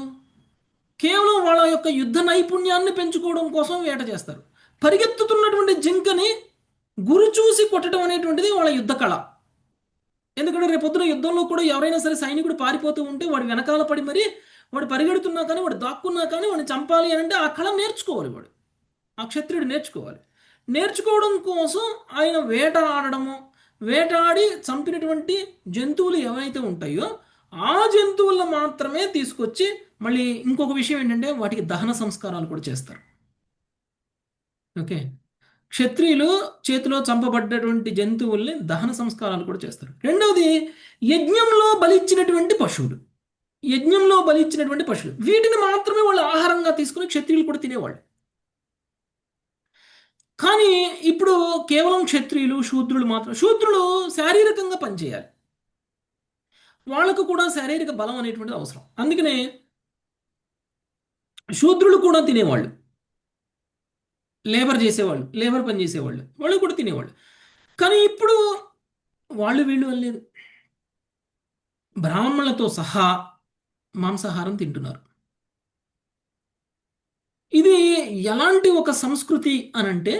కేవలం వాళ్ళ యొక్క యుద్ధ నైపుణ్యాన్ని పెంచుకోవడం కోసం వేట చేస్తారు. పరిగెత్తుతున్నటువంటి జింకని గురి చూసి కొట్టడం అనేటువంటిది వాళ్ళ యుద్ధ కళ. ఎందుకంటే రేపొద్దున యుద్ధంలో కూడా ఎవరైనా సరే సైనికుడు పారిపోతూ ఉంటే వాడు వెనకాల పడి మరి వాడు పరిగెడుతున్నా కానీ, వాడు దాక్కున్నా కానీ వాడిని చంపాలి అని అంటే ఆ కళ నేర్చుకోవాలి, వాడు ఆ క్షత్రియుడు నేర్చుకోవాలి. నేర్చుకోవడం కోసం ఆయన వేట ఆడడము, వేటాడి చంపినటువంటి జంతువులు ఏవైతే ఉంటాయో ఆ జంతువులను మాత్రమే తీసుకొచ్చి, మళ్ళీ ఇంకొక విషయం ఏంటంటే వాటికి దహన సంస్కారాలు కూడా చేస్తారు. ఓకే, క్షత్రియులు చేతిలో చంపబడ్డటువంటి జంతువుల్ని దహన సంస్కారాలు కూడా చేస్తారు. రెండవది, యజ్ఞంలో బలిచ్చినటువంటి పశువులు, యజ్ఞంలో బలిచ్చినటువంటి పశువులు, వీటిని మాత్రమే వాళ్ళు ఆహారంగా తీసుకుని క్షత్రియులు కూడా తినేవాళ్ళు. కానీ ఇప్పుడు కేవలం క్షత్రియులు, శూద్రులు మాత్రం, శూద్రులు శారీరకంగా పనిచేయాలి, వాళ్ళకు కూడా శారీరక బలం అనేటువంటిది అవసరం. అందుకనే శూద్రులు కూడా తినేవాళ్ళు, లేబర్ చేసేవాళ్ళు, లేబర్ పని చేసేవాళ్ళు, వాళ్ళు కూడా తినేవాళ్ళు. కానీ ఇప్పుడు వాళ్ళు వీళ్ళు అనలేదు, బ్రాహ్మణులతో సహా మాంసాహారం తింటున్నారు. ఇది ఎలాంటి ఒక సంస్కృతి అనంటే,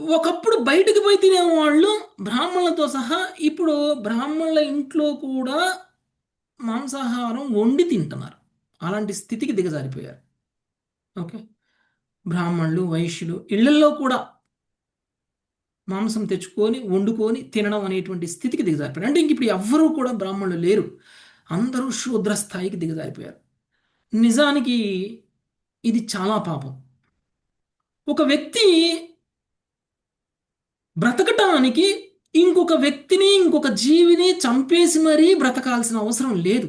ఒకప్పుడు బయటకు పోయి తినేవాళ్ళు బ్రాహ్మణులతో సహా, ఇప్పుడు బ్రాహ్మణుల ఇంట్లో కూడా మాంసాహారం వండి తింటున్నారు. అలాంటి స్థితికి దిగజారిపోయారు. ఓకే, బ్రాహ్మణులు, వైశ్యులు ఇళ్లల్లో కూడా మాంసం తెచ్చుకొని వండుకొని తినడం అనేటువంటి స్థితికి దిగజారిపోయారు. అంటే ఇంక ఇప్పుడు ఎవ్వరూ కూడా బ్రాహ్మణులు లేరు, అందరూ శూద్ర స్థాయికి దిగజారిపోయారు. నిజానికి ఇది చాలా పాపం. ఒక వ్యక్తి బ్రతకటానికి ఇంకొక వ్యక్తిని, ఇంకొక జీవిని చంపేసి మరీ బ్రతకాల్సిన అవసరం లేదు.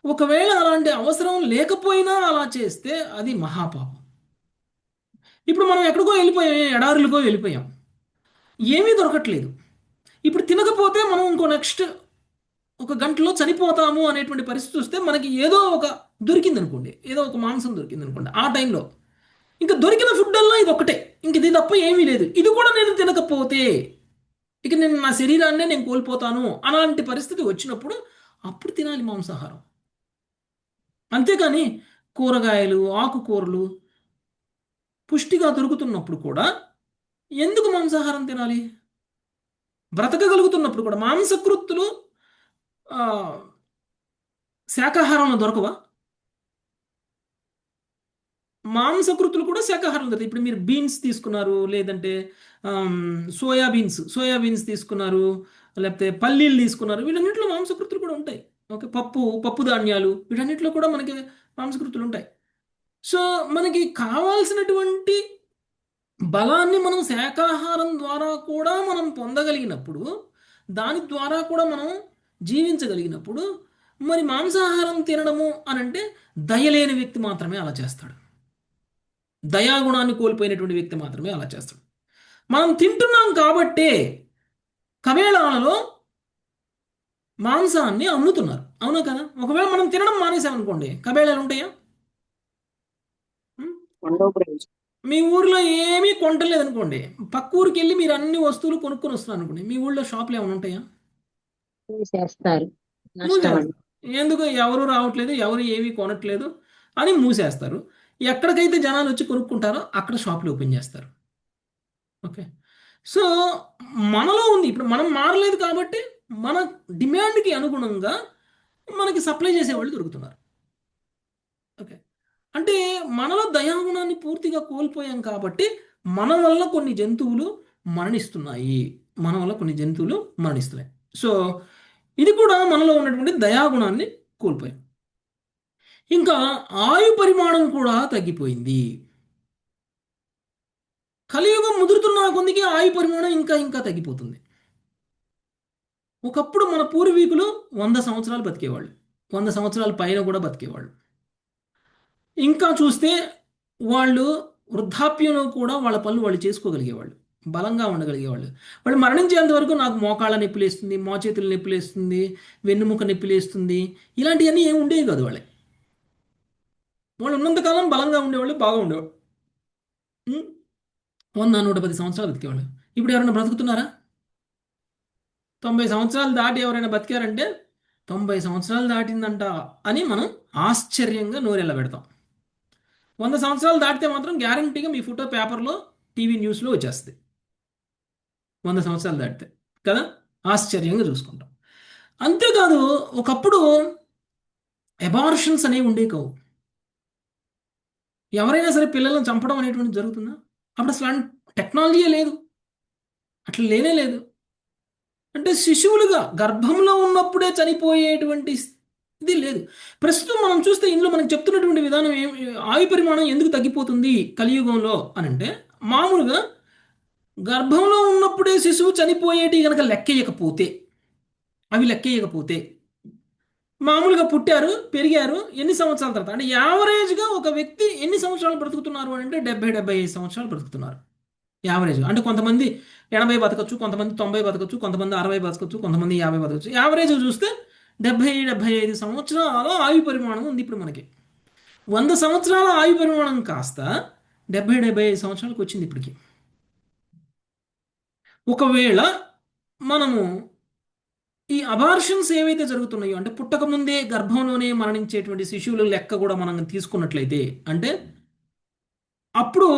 ఒకవేళ అలాంటి అవసరం లేకపోయినా అలా చేస్తే అది మహాపాపం. ఇప్పుడు మనం ఎక్కడికో వెళ్ళిపోయాం, ఎడారులకో వెళ్ళిపోయాం, ఏమీ దొరకట్లేదు. ఇప్పుడు తినకపోతే మనం ఇంకో నెక్స్ట్ ఒక గంటలో చనిపోతాము అనేటువంటి పరిస్థితి వస్తే మనకి ఏదో ఒక దొరికింది అనుకోండి, ఏదో ఒక మాంసం దొరికింది అనుకోండి, ఆ టైంలో ఇంకా దొరికిన ఫుడ్ అల్లా ఇది ఒకటే, ఇంక ఇది తప్ప ఏమీ లేదు, ఇది కూడా నేను తినకపోతే ఇక నేను నా శరీరాన్నే నేను కోల్పోతాను అలాంటి పరిస్థితి వచ్చినప్పుడు అప్పుడు తినాలి మాంసాహారం. అంతేకాని కూరగాయలు, ఆకుకూరలు పుష్టిగా దొరుకుతున్నప్పుడు కూడా ఎందుకు మాంసాహారం తినాలి? బ్రతకగలుగుతున్నప్పుడు కూడా మాంసకృత్తులు శాకాహారంలో దొరకవా? మాంసకృతులు కూడా శాకాహారం దొరుకుతాయి. ఇప్పుడు మీరు బీన్స్ తీసుకున్నారు, లేదంటే సోయాబీన్స్ తీసుకున్నారు, లేకపోతే పల్లీలు తీసుకున్నారు, వీటన్నిటిలో మాంసకృతులు కూడా ఉంటాయి. ఓకే, పప్పు ధాన్యాలు, వీటన్నిటిలో కూడా మనకి మాంసకృతులు ఉంటాయి. సో మనకి కావాల్సినటువంటి బలాన్ని మనం శాకాహారం ద్వారా కూడా మనం పొందగలిగినప్పుడు, దాని ద్వారా కూడా మనం జీవించగలిగినప్పుడు మరి మాంసాహారం తినడము అని అంటే దయలేని వ్యక్తి మాత్రమే అలా చేస్తాడు. దయాగుణాన్ని కోల్పోయినటువంటి వ్యక్తి మాత్రమే అలా చేస్తాడు. మనం తింటున్నాం కాబట్టే కబేళాలలో మాంసాన్ని అమ్ముతున్నారు, అవునా కదా? ఒకవేళ మనం తినడం మానేసామనుకోండి, కబేళాలు ఉంటాయా? ఉం? మీ ఊర్లో ఏమీ కొంటలేదు అనుకోండి, పక్క ఊరికి వెళ్ళి మీరు అన్ని వస్తువులు కొనుక్కొని వస్తున్నారు అనుకోండి, మీ ఊళ్ళో షాపులు ఏమైనా ఉంటాయా? చేస్తారు నష్టం మూసేస్తారు. అండి. ఎందుకు? ఎవరు రావట్లేదు, ఎవరు ఏమీ కొనట్లేదు అని మూసేస్తారు. ఎక్కడికైతే జనాలు వచ్చి కొనుక్కుంటారో అక్కడ షాపులు ఓపెన్ చేస్తారు. ఓకే. సో మనలో ఉంది, ఇప్పుడు మనం మారలేదు కాబట్టి మన డిమాండ్కి అనుగుణంగా మనకి సప్లై చేసేవాళ్ళు దొరుకుతున్నారు. ఓకే. అంటే మనలో దయాగుణాన్ని పూర్తిగా కోల్పోయాం కాబట్టి మన వల్ల కొన్ని జంతువులు మరణిస్తున్నాయి, మన వల్ల కొన్ని జంతువులు మరణిస్తున్నాయి. సో ఇది కూడా మనలో ఉన్నటువంటి దయాగుణాన్ని కోల్పోయాం. ఇంకా ఆయు పరిమాణం కూడా తగ్గిపోయింది. కలియుగం ముదురుతున్న కొందికి ఆయు పరిమాణం ఇంకా ఇంకా తగ్గిపోతుంది. ఒకప్పుడు మన పూర్వీకులు 100 సంవత్సరాలు బతికేవాళ్ళు, 100 సంవత్సరాల పైన కూడా బతికేవాళ్ళు. ఇంకా చూస్తే వాళ్ళు వృద్ధాప్యంలో కూడా వాళ్ళ పనులు వాళ్ళు చేసుకోగలిగేవాళ్ళు, బలంగా ఉండగలిగేవాళ్ళు. వాళ్ళు మరణించేంత వరకు నాకు మోకాళ్ళ నొప్పిలేస్తుంది, మోచేతులు నొప్పిలేస్తుంది, వెన్నుముక నొప్పిలేస్తుంది, ఇలాంటివన్నీ ఏమి ఉండేవి కాదు. వాళ్ళు ఉన్నంతకాలం బలంగా ఉండేవాళ్ళు, బాగా ఉండేవాళ్ళు. 100-110 సంవత్సరాలు బతికేవాళ్ళు. ఇప్పుడు ఎవరైనా బ్రతుకుతున్నారా? 90 సంవత్సరాలు దాటి ఎవరైనా బతికారంటే 90 సంవత్సరాలు దాటిందంట అని మనం ఆశ్చర్యంగా నోరెళ్ళ పెడతాం. 100 సంవత్సరాలు దాటితే మాత్రం గ్యారంటీగా మీ ఫోటో పేపర్లో, టీవీ న్యూస్లో వచ్చేస్తుంది. 100 సంవత్సరాలు దాటితే కదా, ఆశ్చర్యంగా చూసుకుంటాం. అంతేకాదు, ఒకప్పుడు అబార్షన్స్ అనేవి ఉండేవి కావు. ఎవరైనా సరే పిల్లలను చంపడం అనేటువంటిది జరుగుతుందా? అప్పుడు అసలు టెక్నాలజీయే లేదు, అట్లా లేనే లేదు. అంటే శిశువులుగా గర్భంలో ఉన్నప్పుడే చనిపోయేటువంటి ఇది లేదు. ప్రస్తుతం మనం చూస్తే ఇందులో మనకు చెప్తున్నటువంటి విధానం ఆయు పరిమాణం ఎందుకు తగ్గిపోతుంది కలియుగంలో అని అంటే, మామూలుగా గర్భంలో ఉన్నప్పుడే శిశువు చనిపోయేటి కనుక లెక్కేయకపోతే, అవి లెక్కేయకపోతే మామూలుగా పుట్టారు, పెరిగారు, ఎన్ని సంవత్సరాల తర్వాత అంటే యావరేజ్గా ఒక వ్యక్తి ఎన్ని సంవత్సరాలు బ్రతుకుతున్నారు అని అంటే 70-75 సంవత్సరాలు బ్రతుకుతున్నారు యావరేజ్గా. అంటే కొంతమంది 80 బతకచ్చు, కొంతమంది 90 బతకచ్చు, కొంతమంది 60 బతకచ్చు, కొంతమంది 50 బతకచ్చు. యావరేజ్ చూస్తే 70-75 సంవత్సరాల ఆయు పరిమాణం ఉంది ఇప్పుడు మనకి. 100 సంవత్సరాల ఆయు పరిమాణం కాస్త 70-75 సంవత్సరాలకు వచ్చింది ఇప్పటికి. ఒకవేళ మనము ఈ అబార్షన్స్ ఏవైతే జరుగుతున్నాయో, అంటే పుట్టక ముందే గర్భంలోనే మరణించేటువంటి శిశువుల లెక్క కూడా మనం తీసుకున్నట్లయితే, అంటే అప్పుడు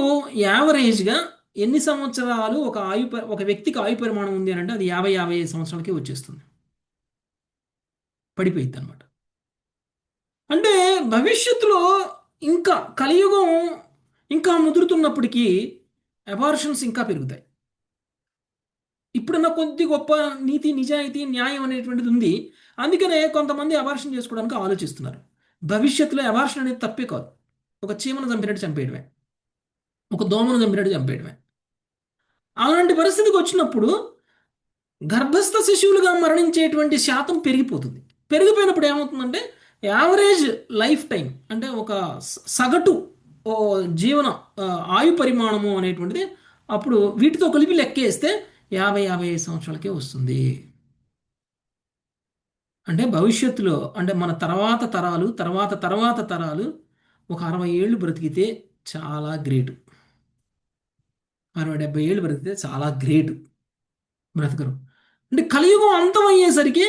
యావరేజ్గా ఎన్ని సంవత్సరాలు ఒక వ్యక్తికి ఆయు పరిమాణం ఉంది అని అంటే అది 50-55 సంవత్సరాలకే వచ్చేస్తుంది, పడిపోయింది అనమాట. అంటే భవిష్యత్తులో ఇంకా కలియుగం ఇంకా ముదురుతున్నప్పటికీ అబార్షన్స్ ఇంకా పెరుగుతాయి. ఇప్పుడున్న కొద్ది గొప్ప నీతి, నిజాయితీ, న్యాయం అనేటువంటిది ఉంది, అందుకనే కొంతమంది అబార్షన్ చేసుకోవడానికి ఆలోచిస్తున్నారు. భవిష్యత్తులో అబార్షన్ అనేది తప్పే కాదు. ఒక చీమను చంపినట్టు చంపేయడమే, ఒక దోమను చంపినట్టు చంపేయడమే. అలాంటి పరిస్థితికి వచ్చినప్పుడు గర్భస్థ శిశువులుగా మరణించేటువంటి శాతం పెరిగిపోతుంది. పెరిగిపోయినప్పుడు ఏమవుతుందంటే యావరేజ్ లైఫ్ టైం, అంటే ఒక సగటు జీవన ఆయు పరిమాణము అనేటువంటిది అప్పుడు వీటితో కలిపి లెక్కేస్తే 50-55 సంవత్సరాలకే వస్తుంది. అంటే భవిష్యత్తులో, అంటే మన తర్వాత తరాలు ఒక 60 ఏళ్ళు బ్రతికితే చాలా గ్రేటు, 60-70 ఏళ్ళు బ్రతికితే చాలా గ్రేటు, బ్రతకరు. అంటే కలియుగం అంతమయ్యేసరికి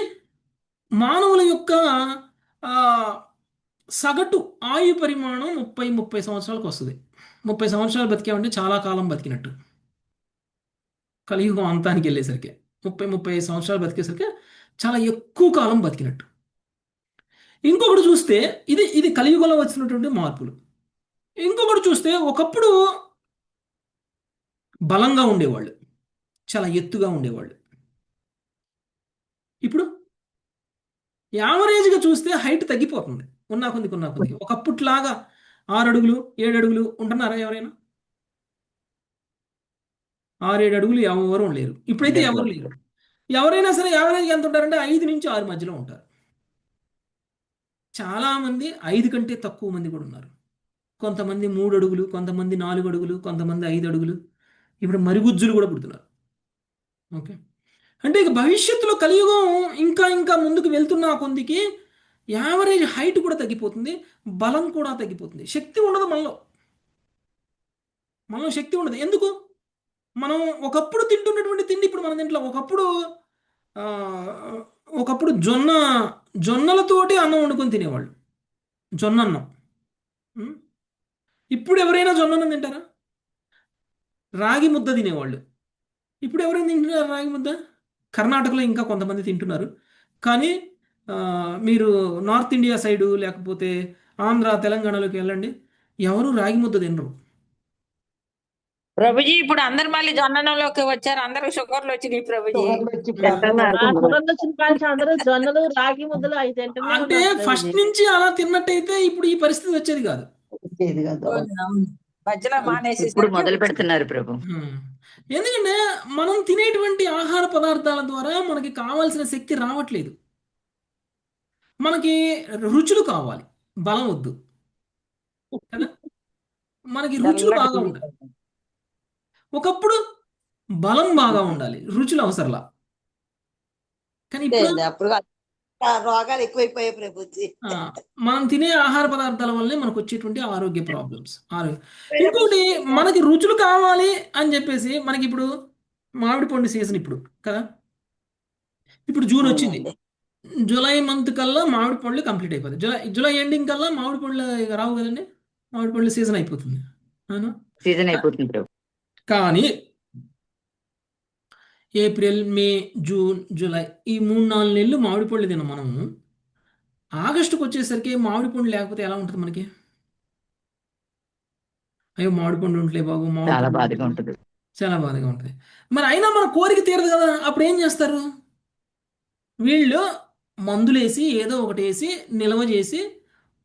మానవుల యొక్క సగటు ఆయు పరిమాణం 30 సంవత్సరాలకు వస్తుంది. 30 సంవత్సరాలు బతికామంటే చాలా కాలం బతికినట్టు. కలియుగం అంతానికి వెళ్ళేసరికి 30-35 సంవత్సరాలు బతికేసరికి చాలా ఎక్కువ కాలం బతికినట్టు. ఇంకొకటి చూస్తే ఇది కలియుగంలో వచ్చినటువంటి మార్పులు. ఇంకొకటి చూస్తే ఒకప్పుడు బలంగా ఉండేవాళ్ళు, చాలా ఎత్తుగా ఉండేవాళ్ళు. ఇప్పుడు యావరేజ్గా చూస్తే హైట్ తగ్గిపోతుంది, ఉన్నా కొద్దికి. ఒకప్పుట్లాగా 6 అడుగులు 7 అడుగులు ఉంటున్నారా ఎవరైనా? 6-7 అడుగులు ఎవరు లేరు, ఇప్పుడైతే ఎవరు లేరు. ఎవరైనా సరే యావరేజ్ ఎంత ఉంటారంటే 5 నుంచి 6 మధ్యలో ఉంటారు. చాలామంది 5 కంటే తక్కువ మంది కూడా ఉన్నారు. కొంతమంది 3 అడుగులు, కొంతమంది 4 అడుగులు, కొంతమంది 5 అడుగులు. ఇప్పుడు మరుగుజ్జులు కూడా పుడుతున్నారు. ఓకే. అంటే ఇక భవిష్యత్తులో కలియుగం ఇంకా ఇంకా ముందుకు వెళ్తున్న కొందికి యావరేజ్ హైట్ కూడా తగ్గిపోతుంది, బలం కూడా తగ్గిపోతుంది, శక్తి ఉండదు మనలో శక్తి ఉండదు. ఎందుకు? మనం ఒకప్పుడు తింటున్నటువంటి తిండి ఇప్పుడు మన తింట్లో. ఆ, ఒకప్పుడు జొన్నలతోటి అన్నం వండుకొని తినేవాళ్ళు, జొన్న అన్నం. ఉం? ఇప్పుడు ఎవరైనా జొన్న అన్నం తింటారా? రాగి ముద్ద తినేవాళ్ళు. ఇప్పుడు ఎవరైనా తింటున్నారు రాగి ముద్ద? కర్ణాటకలో ఇంకా కొంతమంది తింటున్నారు. కానీ ఆ, మీరు నార్త్ ఇండియా సైడు లేకపోతే ఆంధ్ర తెలంగాణలోకి వెళ్ళండి, ఎవరు రాగి ముద్ద తినరు. ప్రభుజీ ఇప్పుడు అందరు మళ్ళీ జొన్నలోకి వచ్చారు, అందరూ షుగర్లు వచ్చినాయి ప్రభుజీ. షుగర్లు వచ్చి ప్రాబ్లం ఆ అవుతుంది. షుగర్లు వచ్చిన కాంచి అందరూ జొన్నలు రాగి ముద్దలు అవి తింటూనే అంటే ఉన్నారు ఫస్ట్ ప్రభుజీ. నుంచి అలా తిన్నట్టయితే ఇప్పుడు ఈ పరిస్థితి వచ్చేది కాదు. వచ్చేది కాదు. మధ్యలో ఇప్పుడు మానేసేసరికి మొదలు పెడుతున్నారు ప్రభు. ఉం. ఎందుకంటే మనం తినేటువంటి ఆహార పదార్థాల ద్వారా మనకి కావాల్సిన శక్తి రావట్లేదు. మనకి రుచులు కావాలి, బలం వద్దు కదా. మనకి రుచులు తెల్లటి బాగా ఉండాలి. ఒకప్పుడు బలం బాగా ఉండాలి, రుచులు అవసరంలా. కానీ ఇప్పుడు అప్పుడు రోగాలు ఎక్కువైపోయాయి ప్రభుజీ. ఆ, మనం తినే ఆహార పదార్థాల వల్లే మనకు వచ్చేటువంటి ఆరోగ్య ప్రాబ్లమ్స్. ఇంకోటి, మనకి రుచులు కావాలి అని చెప్పేసి మనకి ఇప్పుడు మామిడి పండు సీజన్ ఇప్పుడు కదా. ఇప్పుడు జూన్ వచ్చింది, అవునండి. జూలై మంత్ కల్లా మామిడి పండ్లు కంప్లీట్ అయిపోతుంది. జూలై ఎండింగ్ కల్లా మామిడి పండ్లు ఇక రావు కదండి, మామిడి పండ్లు సీజన్ అయిపోతుంది. అవునా? సీజన్ అయిపోతుంది ప్రభు. కానీ ఏప్రిల్, మే, జూన్, జూలై ఈ 3-4 నెలలు మామిడి పళ్ళు తిన్నాం మనము. ఆగస్టుకు వచ్చేసరికి మామిడి పండు లేకపోతే ఎలా ఉంటుంది మనకి? అయ్యో మామిడి పండు ఉంటలే బాబు, మామిడి చాలా పండు బాధగా ఉంటలే. ఉంటుంది. చాలా బాధగా ఉంటుంది. మరి అయినా మన కోరిక తీరదు కదా. అప్పుడు ఏం చేస్తారు వీళ్ళు? మందులేసి ఏదో ఒకటి వేసి నిల్వ చేసి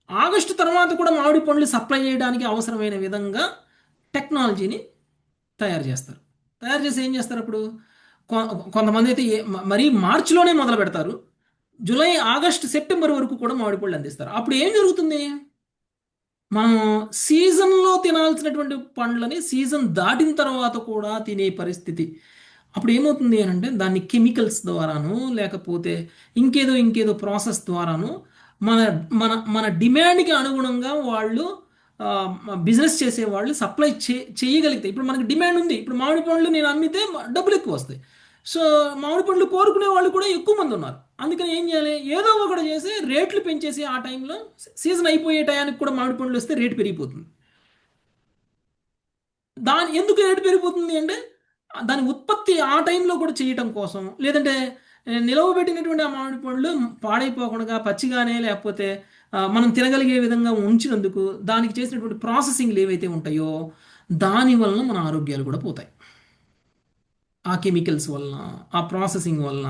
ఆగస్టు తర్వాత కూడా మామిడి పండ్లు సప్లై చేయడానికి అవసరమైన విధంగా టెక్నాలజీని తయారు చేస్తారు. తయారు చేసి ఏం చేస్తారు అప్పుడు? కొంతమంది అయితే మరీ మార్చిలోనే మొదలు పెడతారు, జూలై, ఆగస్టు, సెప్టెంబర్ వరకు కూడా మామిడి పళ్ళు అందిస్తారు. అప్పుడు ఏం జరుగుతుంది? మనం సీజన్లో తినాల్సినటువంటి పండ్లని సీజన్ దాటిన తర్వాత కూడా తినే పరిస్థితి. అప్పుడు ఏమవుతుంది అని అంటే దాన్ని కెమికల్స్ ద్వారాను లేకపోతే ఇంకేదో ప్రాసెస్ ద్వారాను మన మన మన డిమాండ్కి అనుగుణంగా వాళ్ళు బిజినెస్ చేసేవాళ్ళు సప్లై చేయగలిగితే. ఇప్పుడు మనకి డిమాండ్ ఉంది, ఇప్పుడు మామిడి పండ్లు నేను అమ్మితే డబ్బులు ఎక్కువ వస్తాయి. సో మామిడి పండ్లు కోరుకునే వాళ్ళు కూడా ఎక్కువ మంది ఉన్నారు. అందుకని ఏం చేయాలి? ఏదో ఒకటి చేసి రేట్లు పెంచేసి ఆ టైంలో సీజన్ అయిపోయే టయానికి కూడా మామిడి పండ్లు వస్తే రేటు పెరిగిపోతుంది. ఎందుకు రేటు పెరిగిపోతుంది అంటే దాని ఉత్పత్తి ఆ టైంలో కూడా చేయటం కోసం, లేదంటే నిలవబెట్టినటువంటి ఆ మామిడి పండ్లు పాడైపోకుండా పచ్చిగానే లేకపోతే మనం తినగలిగే విధంగా ఉంచినందుకు దానికి చేసినటువంటి ప్రాసెసింగ్లు ఏవైతే ఉంటాయో దాని వలన మన ఆరోగ్యాలు కూడా పోతాయి. ఆ కెమికల్స్ వలన, ఆ ప్రాసెసింగ్ వలన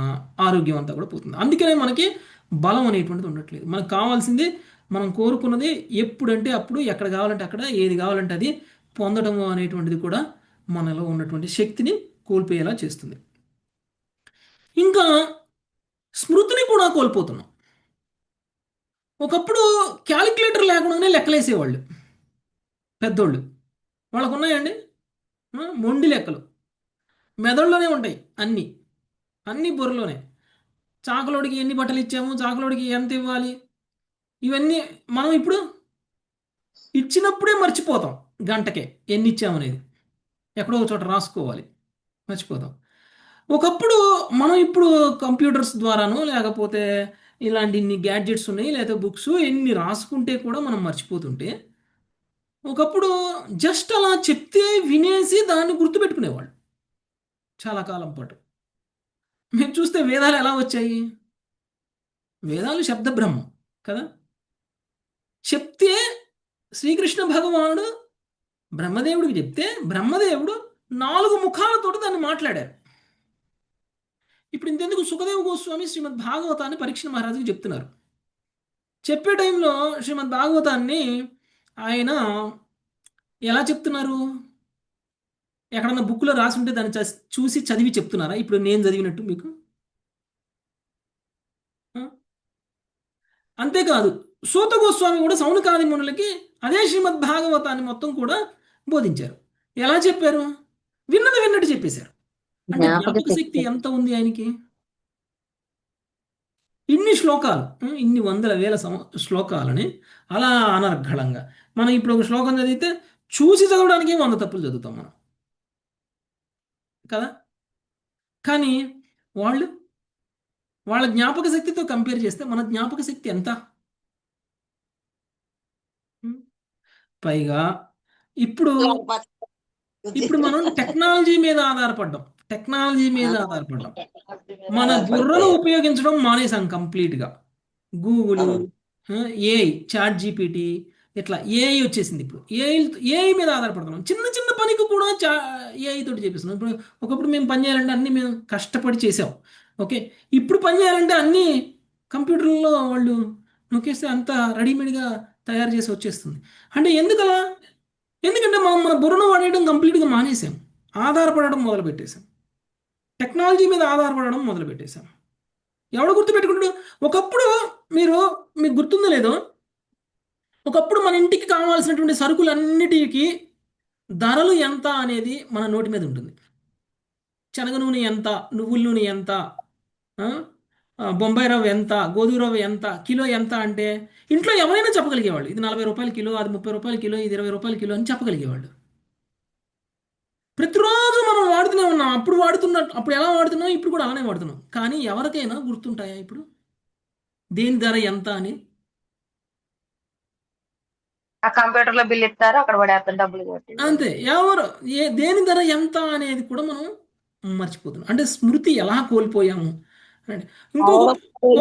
ఆరోగ్యం అంతా కూడా పోతుంది. అందుకనే మనకి బలం అనేటువంటిది ఉండట్లేదు. మనకు కావాల్సింది, మనం కోరుకున్నది ఎప్పుడంటే అప్పుడు, ఎక్కడ కావాలంటే అక్కడ, ఏది కావాలంటే అది పొందడం అనేటువంటిది కూడా మనలో ఉన్నటువంటి శక్తిని కోల్పోయేలా చేస్తుంది. ఇంకా స్మృతిని కూడా కోల్పోతున్నాం. ఒకప్పుడు క్యాలిక్యులేటర్ లేకుండానే లెక్కలేసేవాళ్ళు పెద్దోళ్ళు. వాళ్ళకు ఉన్నాయండి మొండి లెక్కలు, మెదడులోనే ఉంటాయి అన్నీ బుర్రలోనే. చాకలోడికి ఎన్ని బట్టలు ఇచ్చాము, చాకలోడికి ఎంత ఇవ్వాలి, ఇవన్నీ మనం ఇప్పుడు ఇచ్చినప్పుడే మర్చిపోతాం. గంటకే ఎన్ని ఇచ్చామనేది ఎక్కడో ఒక చోట రాసుకోవాలి, మర్చిపోతాం. ఒకప్పుడు మనం ఇప్పుడు కంప్యూటర్స్ ద్వారానో లేకపోతే ఇలాంటి ఇన్ని గ్యాడ్జెట్స్ ఉన్నాయి, లేకపోతే బుక్స్ ఎన్ని రాసుకుంటే కూడా మనం మర్చిపోతుంటే, ఒకప్పుడు జస్ట్ అలా చెప్తే వినేసి దాన్ని గుర్తుపెట్టుకునేవాళ్ళు చాలా కాలం పాటు. మేము చూస్తే వేదాలు ఎలా వచ్చాయి? వేదాలు శబ్దబ్రహ్మం కదా. చెప్తే శ్రీకృష్ణ భగవానుడు బ్రహ్మదేవుడికి చెప్తే బ్రహ్మదేవుడు 4 ముఖాలతోటి దాన్ని మాట్లాడారు. ఇప్పుడు ఇంతెందుకు, సుఖదేవ గోస్వామి శ్రీమద్ భాగవతాన్ని పరీక్ష మహారాజుకి చెప్తున్నారు. చెప్పే టైంలో శ్రీమద్ భాగవతాన్ని ఆయన ఎలా చెప్తున్నారు? ఎక్కడన్నా బుక్లో రాసి ఉంటే దాన్ని చూసి చదివి చెప్తున్నారా? ఇప్పుడు నేను చదివినట్టు మీకు అంతేకాదు సూత గోస్వామి కూడా సౌనకాది మునులకి అదే శ్రీమద్ భాగవతాన్ని మొత్తం కూడా బోధించారు. ఎలా చెప్పారు? విన్నది విన్నట్టు చెప్పేశారు. అంటే జ్ఞాపక శక్తి ఎంత ఉంది ఆయనకి? ఇన్ని శ్లోకాలు, ఇన్ని వందల వేల శ్లోకాలని అలా అనర్ఘళంగా మనం ఇప్పుడు ఒక శ్లోకం చదివితే చూసి చదవడానికి 100 తప్పులు చదువుతాం మనం కదా. కానీ వాళ్ళ జ్ఞాపక శక్తితో కంపేర్ చేస్తే మన జ్ఞాపక శక్తి ఎంత? పైగా ఇప్పుడు మనం టెక్నాలజీ మీద ఆధారపడ్డాం. మన బుర్రను ఉపయోగించడం మానేసాం కంప్లీట్గా. గూగుల్, ఏఐ, చాట్ జీపీటీ, ఇట్లా ఏఐ వచ్చేసింది. ఇప్పుడు ఏఐ మీద ఆధారపడుతున్నాం. చిన్న చిన్న పనికి కూడా ఏఐ తోటి చేపిస్తున్నాం. ఇప్పుడు ఒకప్పుడు మేము పని చేయాలంటే అన్నీ మేము కష్టపడి చేసాం. ఓకే, ఇప్పుడు పని చేయాలంటే అన్నీ కంప్యూటర్లో వాళ్ళు నొక్కేస్తే అంతా రెడీమేడ్గా తయారు చేసి వచ్చేస్తుంది. అంటే ఎందుకలా? ఎందుకంటే మనం మన బుర్రను వాడేయడం కంప్లీట్గా మానేసాం. ఆధారపడడం మొదలుపెట్టేసాం. టెక్నాలజీ మీద ఆధారపడడం మొదలుపెట్టేసాం. ఎవడు గుర్తుపెట్టుకుంటాడు? ఒకప్పుడు మీకు గుర్తుందో లేదో, ఒకప్పుడు మన ఇంటికి కావాల్సినటువంటి సరుకులన్నిటికీ ధరలు ఎంత అనేది మన నోటి మీద ఉంటుంది. శనగ నూనె ఎంత, నువ్వుల నూనె ఎంత, బొంబాయి రవ్వ ఎంత, గోధుమ రవ్వ ఎంత, కిలో ఎంత అంటే ఇంట్లో ఎవరైనా చెప్పగలిగేవాళ్ళు. ఇది 40 రూపాయల కిలో, అది 30 రూపాయల కిలో, ఇది 20 రూపాయల కిలో అని చెప్పగలిగేవాళ్ళు. ప్రతిరోజు మనం వాడుతూనే ఉన్నాం. అప్పుడు ఎలా వాడుతున్నాం, ఇప్పుడు కూడా అలానే వాడుతున్నాం. కానీ ఎవరికైనా గుర్తుంటాయా ఇప్పుడు దేని ధర ఎంత అని? ఆ కంప్యూటర్ లో బిల్ ఇస్తారు, అక్కడ పడేస్తారు డబ్బులు కొట్టి. అంతే. దేని ధర ఎంత అనేది కూడా మనం మర్చిపోతున్నాం. అంటే స్మృతి ఎలా కోల్పోయాము.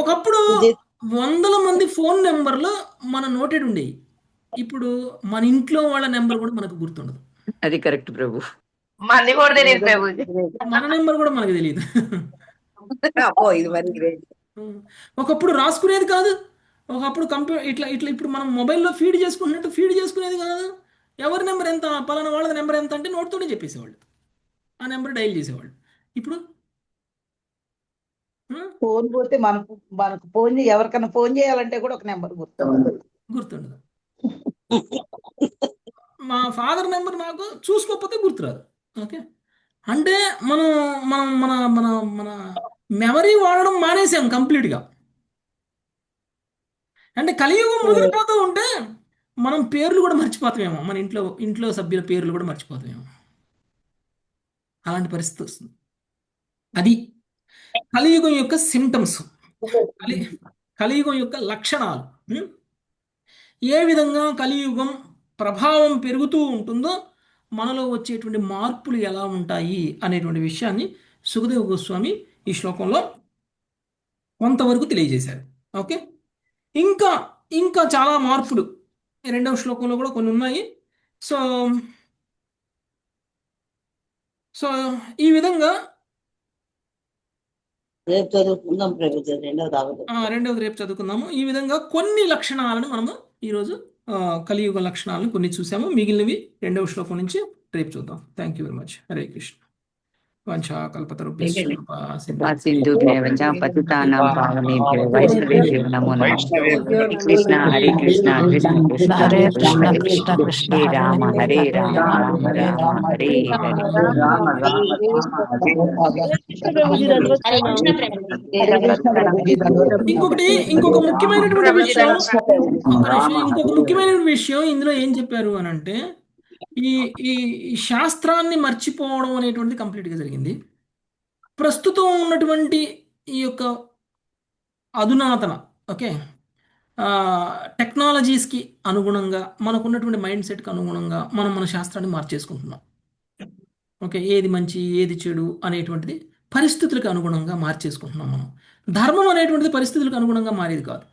ఒకప్పుడు 100 మంది ఫోన్ నెంబర్లు మన నోటెడ్ ఉండేవి. ఇప్పుడు మన ఇంట్లో వాళ్ళ నెంబర్ కూడా మనకు గుర్తుండదు. అది కరెక్ట్ ప్రభు. మంది కూడా తెలియదు ప్రభు, మన నెంబర్ కూడా మనకు తెలియదు. ఒకప్పుడు రాసుకునేది కాదు. ఒకప్పుడు ఇట్లా ఇప్పుడు మనం మొబైల్లో ఫీడ్ చేసుకున్నట్టు ఫీడ్ చేసుకునేది కాదు. ఎవరి నెంబర్ ఎంత, పలానా వాళ్ళ నెంబర్ ఎంత అంటే నోట్తోనే చెప్పేసేవాళ్ళు. ఆ నెంబర్ డైల్ చేసేవాళ్ళు. ఇప్పుడు ఫోన్ పోతే మనకు ఫోన్ ఎవరికైనా ఫోన్ చేయాలంటే కూడా ఒక నెంబర్ గుర్తుండదు. మా ఫాదర్ నెంబర్ నాకు చూసుకోకపోతే గుర్తురాదు. ఓకే, అంటే మనం మనం మన మన మన మెమరీ వాడడం మానేసాం కంప్లీట్గా. అంటే కలియుగం ముదిరిపోతూ ఉంటే మనం పేర్లు కూడా మర్చిపోతామేమో. మన ఇంట్లో సభ్యుల పేర్లు కూడా మర్చిపోతామేమో. అలాంటి పరిస్థితి వస్తుంది. అది కలియుగం యొక్క సిమ్టమ్స్, కలియుగం యొక్క లక్షణాలు. ఏ విధంగా కలియుగం ప్రభావం పెరుగుతూ ఉంటుందో మనలో వచ్చేటువంటి మార్పులు ఎలా ఉంటాయి అనేటువంటి విషయాన్ని సుఖదేవ గోస్వామి ఈ శ్లోకంలో కొంతవరకు తెలియజేశారు. ఓకే, ఇంకా చాలా మార్పులు 2వ శ్లోకంలో కూడా కొన్ని ఉన్నాయి. సో ఈ విధంగా రేపు చదువుకుందాం ప్రభుజీ, రెండవది రేపు చదువుకుందాము. ఈ విధంగా కొన్ని లక్షణాలను మనము ఈరోజు కలియుగ లక్షణాలను కొన్ని చూసాము. మిగిలినవి 2వ శ్లోకం నుంచి రేపు చూద్దాం. Thank you very much. Hare Krishna. పతితానాం పావనేభ్యో వైష్ణవేభ్యో నమో నమః. కృష్ణ హరే కృష్ణ కృష్ణ కృష్ణ హరే కృష్ణ హరే రామ హరే రామ రామ రామ హరే హరే. ఇంకొక ముఖ్యమైనటువంటి విషయం ఇందులో ఏం చెప్పారు అని అంటే, ఈ శాస్త్రాన్ని మర్చిపోవడం అనేటువంటిది కంప్లీట్గా జరిగింది. ప్రస్తుతం ఉన్నటువంటి ఈ యొక్క అధునాతన టెక్నాలజీస్కి అనుగుణంగా, మనకున్నటువంటి మైండ్ సెట్కి అనుగుణంగా మన శాస్త్రాన్ని మార్చేసుకుంటున్నాం. ఓకే, ఏది మంచి ఏది చెడు అనేటువంటిది పరిస్థితులకు అనుగుణంగా మార్చేసుకుంటున్నాం మనం. ధర్మం అనేటువంటిది పరిస్థితులకు అనుగుణంగా మారేది కాదు.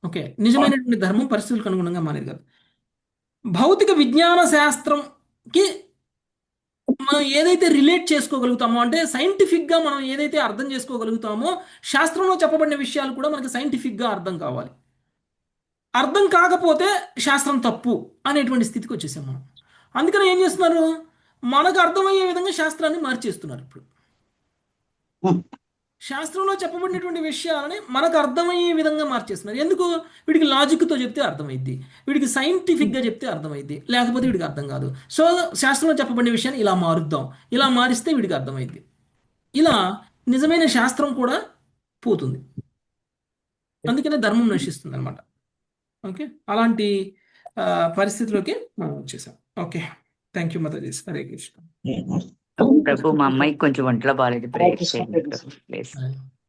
ఓకే, నిజమైనటువంటి ధర్మం పరిస్థితులకు అనుగుణంగా మారేది కాదు. భౌతిక విజ్ఞాన శాస్త్రంకి మనం ఏదైతే రిలేట్ చేసుకోగలుగుతామో, అంటే సైంటిఫిక్గా మనం ఏదైతే అర్థం చేసుకోగలుగుతామో, శాస్త్రంలో చెప్పబడిన విషయాలు కూడా మనకి సైంటిఫిక్గా అర్థం కావాలి. అర్థం కాకపోతే శాస్త్రం తప్పు అనేటువంటి స్థితికి వచ్చేసాం మనం. అందుకని ఏం చేస్తున్నారు, మనకు అర్థమయ్యే విధంగా శాస్త్రాన్ని మార్చేస్తున్నారు. ఇప్పుడు శాస్త్రంలో చెప్పబడినటువంటి విషయాలని మనకు అర్థమయ్యే విధంగా మార్చేస్తున్నారు. ఎందుకు? వీడికి లాజిక్తో చెప్తే అర్థమైద్ది, వీడికి సైంటిఫిక్గా చెప్తే అర్థమైద్ది, లేకపోతే వీడికి అర్థం కాదు. సో శాస్త్రంలో చెప్పబడిన విషయాన్ని ఇలా మారుద్దాం, ఇలా మారిస్తే వీడికి అర్థమైద్ది. ఇలా నిజమైన శాస్త్రం కూడా పోతుంది. అందుకనే ధర్మం నశిస్తుంది అనమాట. ఓకే, అలాంటి పరిస్థితిలోకి మనం వచ్చేసాం. ఓకే, థ్యాంక్ యూ మాతాజీ. హరే కృష్ణ. ప్రభు, మా అమ్మాయికి కొంచెం ఒంట్లో బాగాలేదు, ప్రేయర్ చేయండి ప్లీజ్.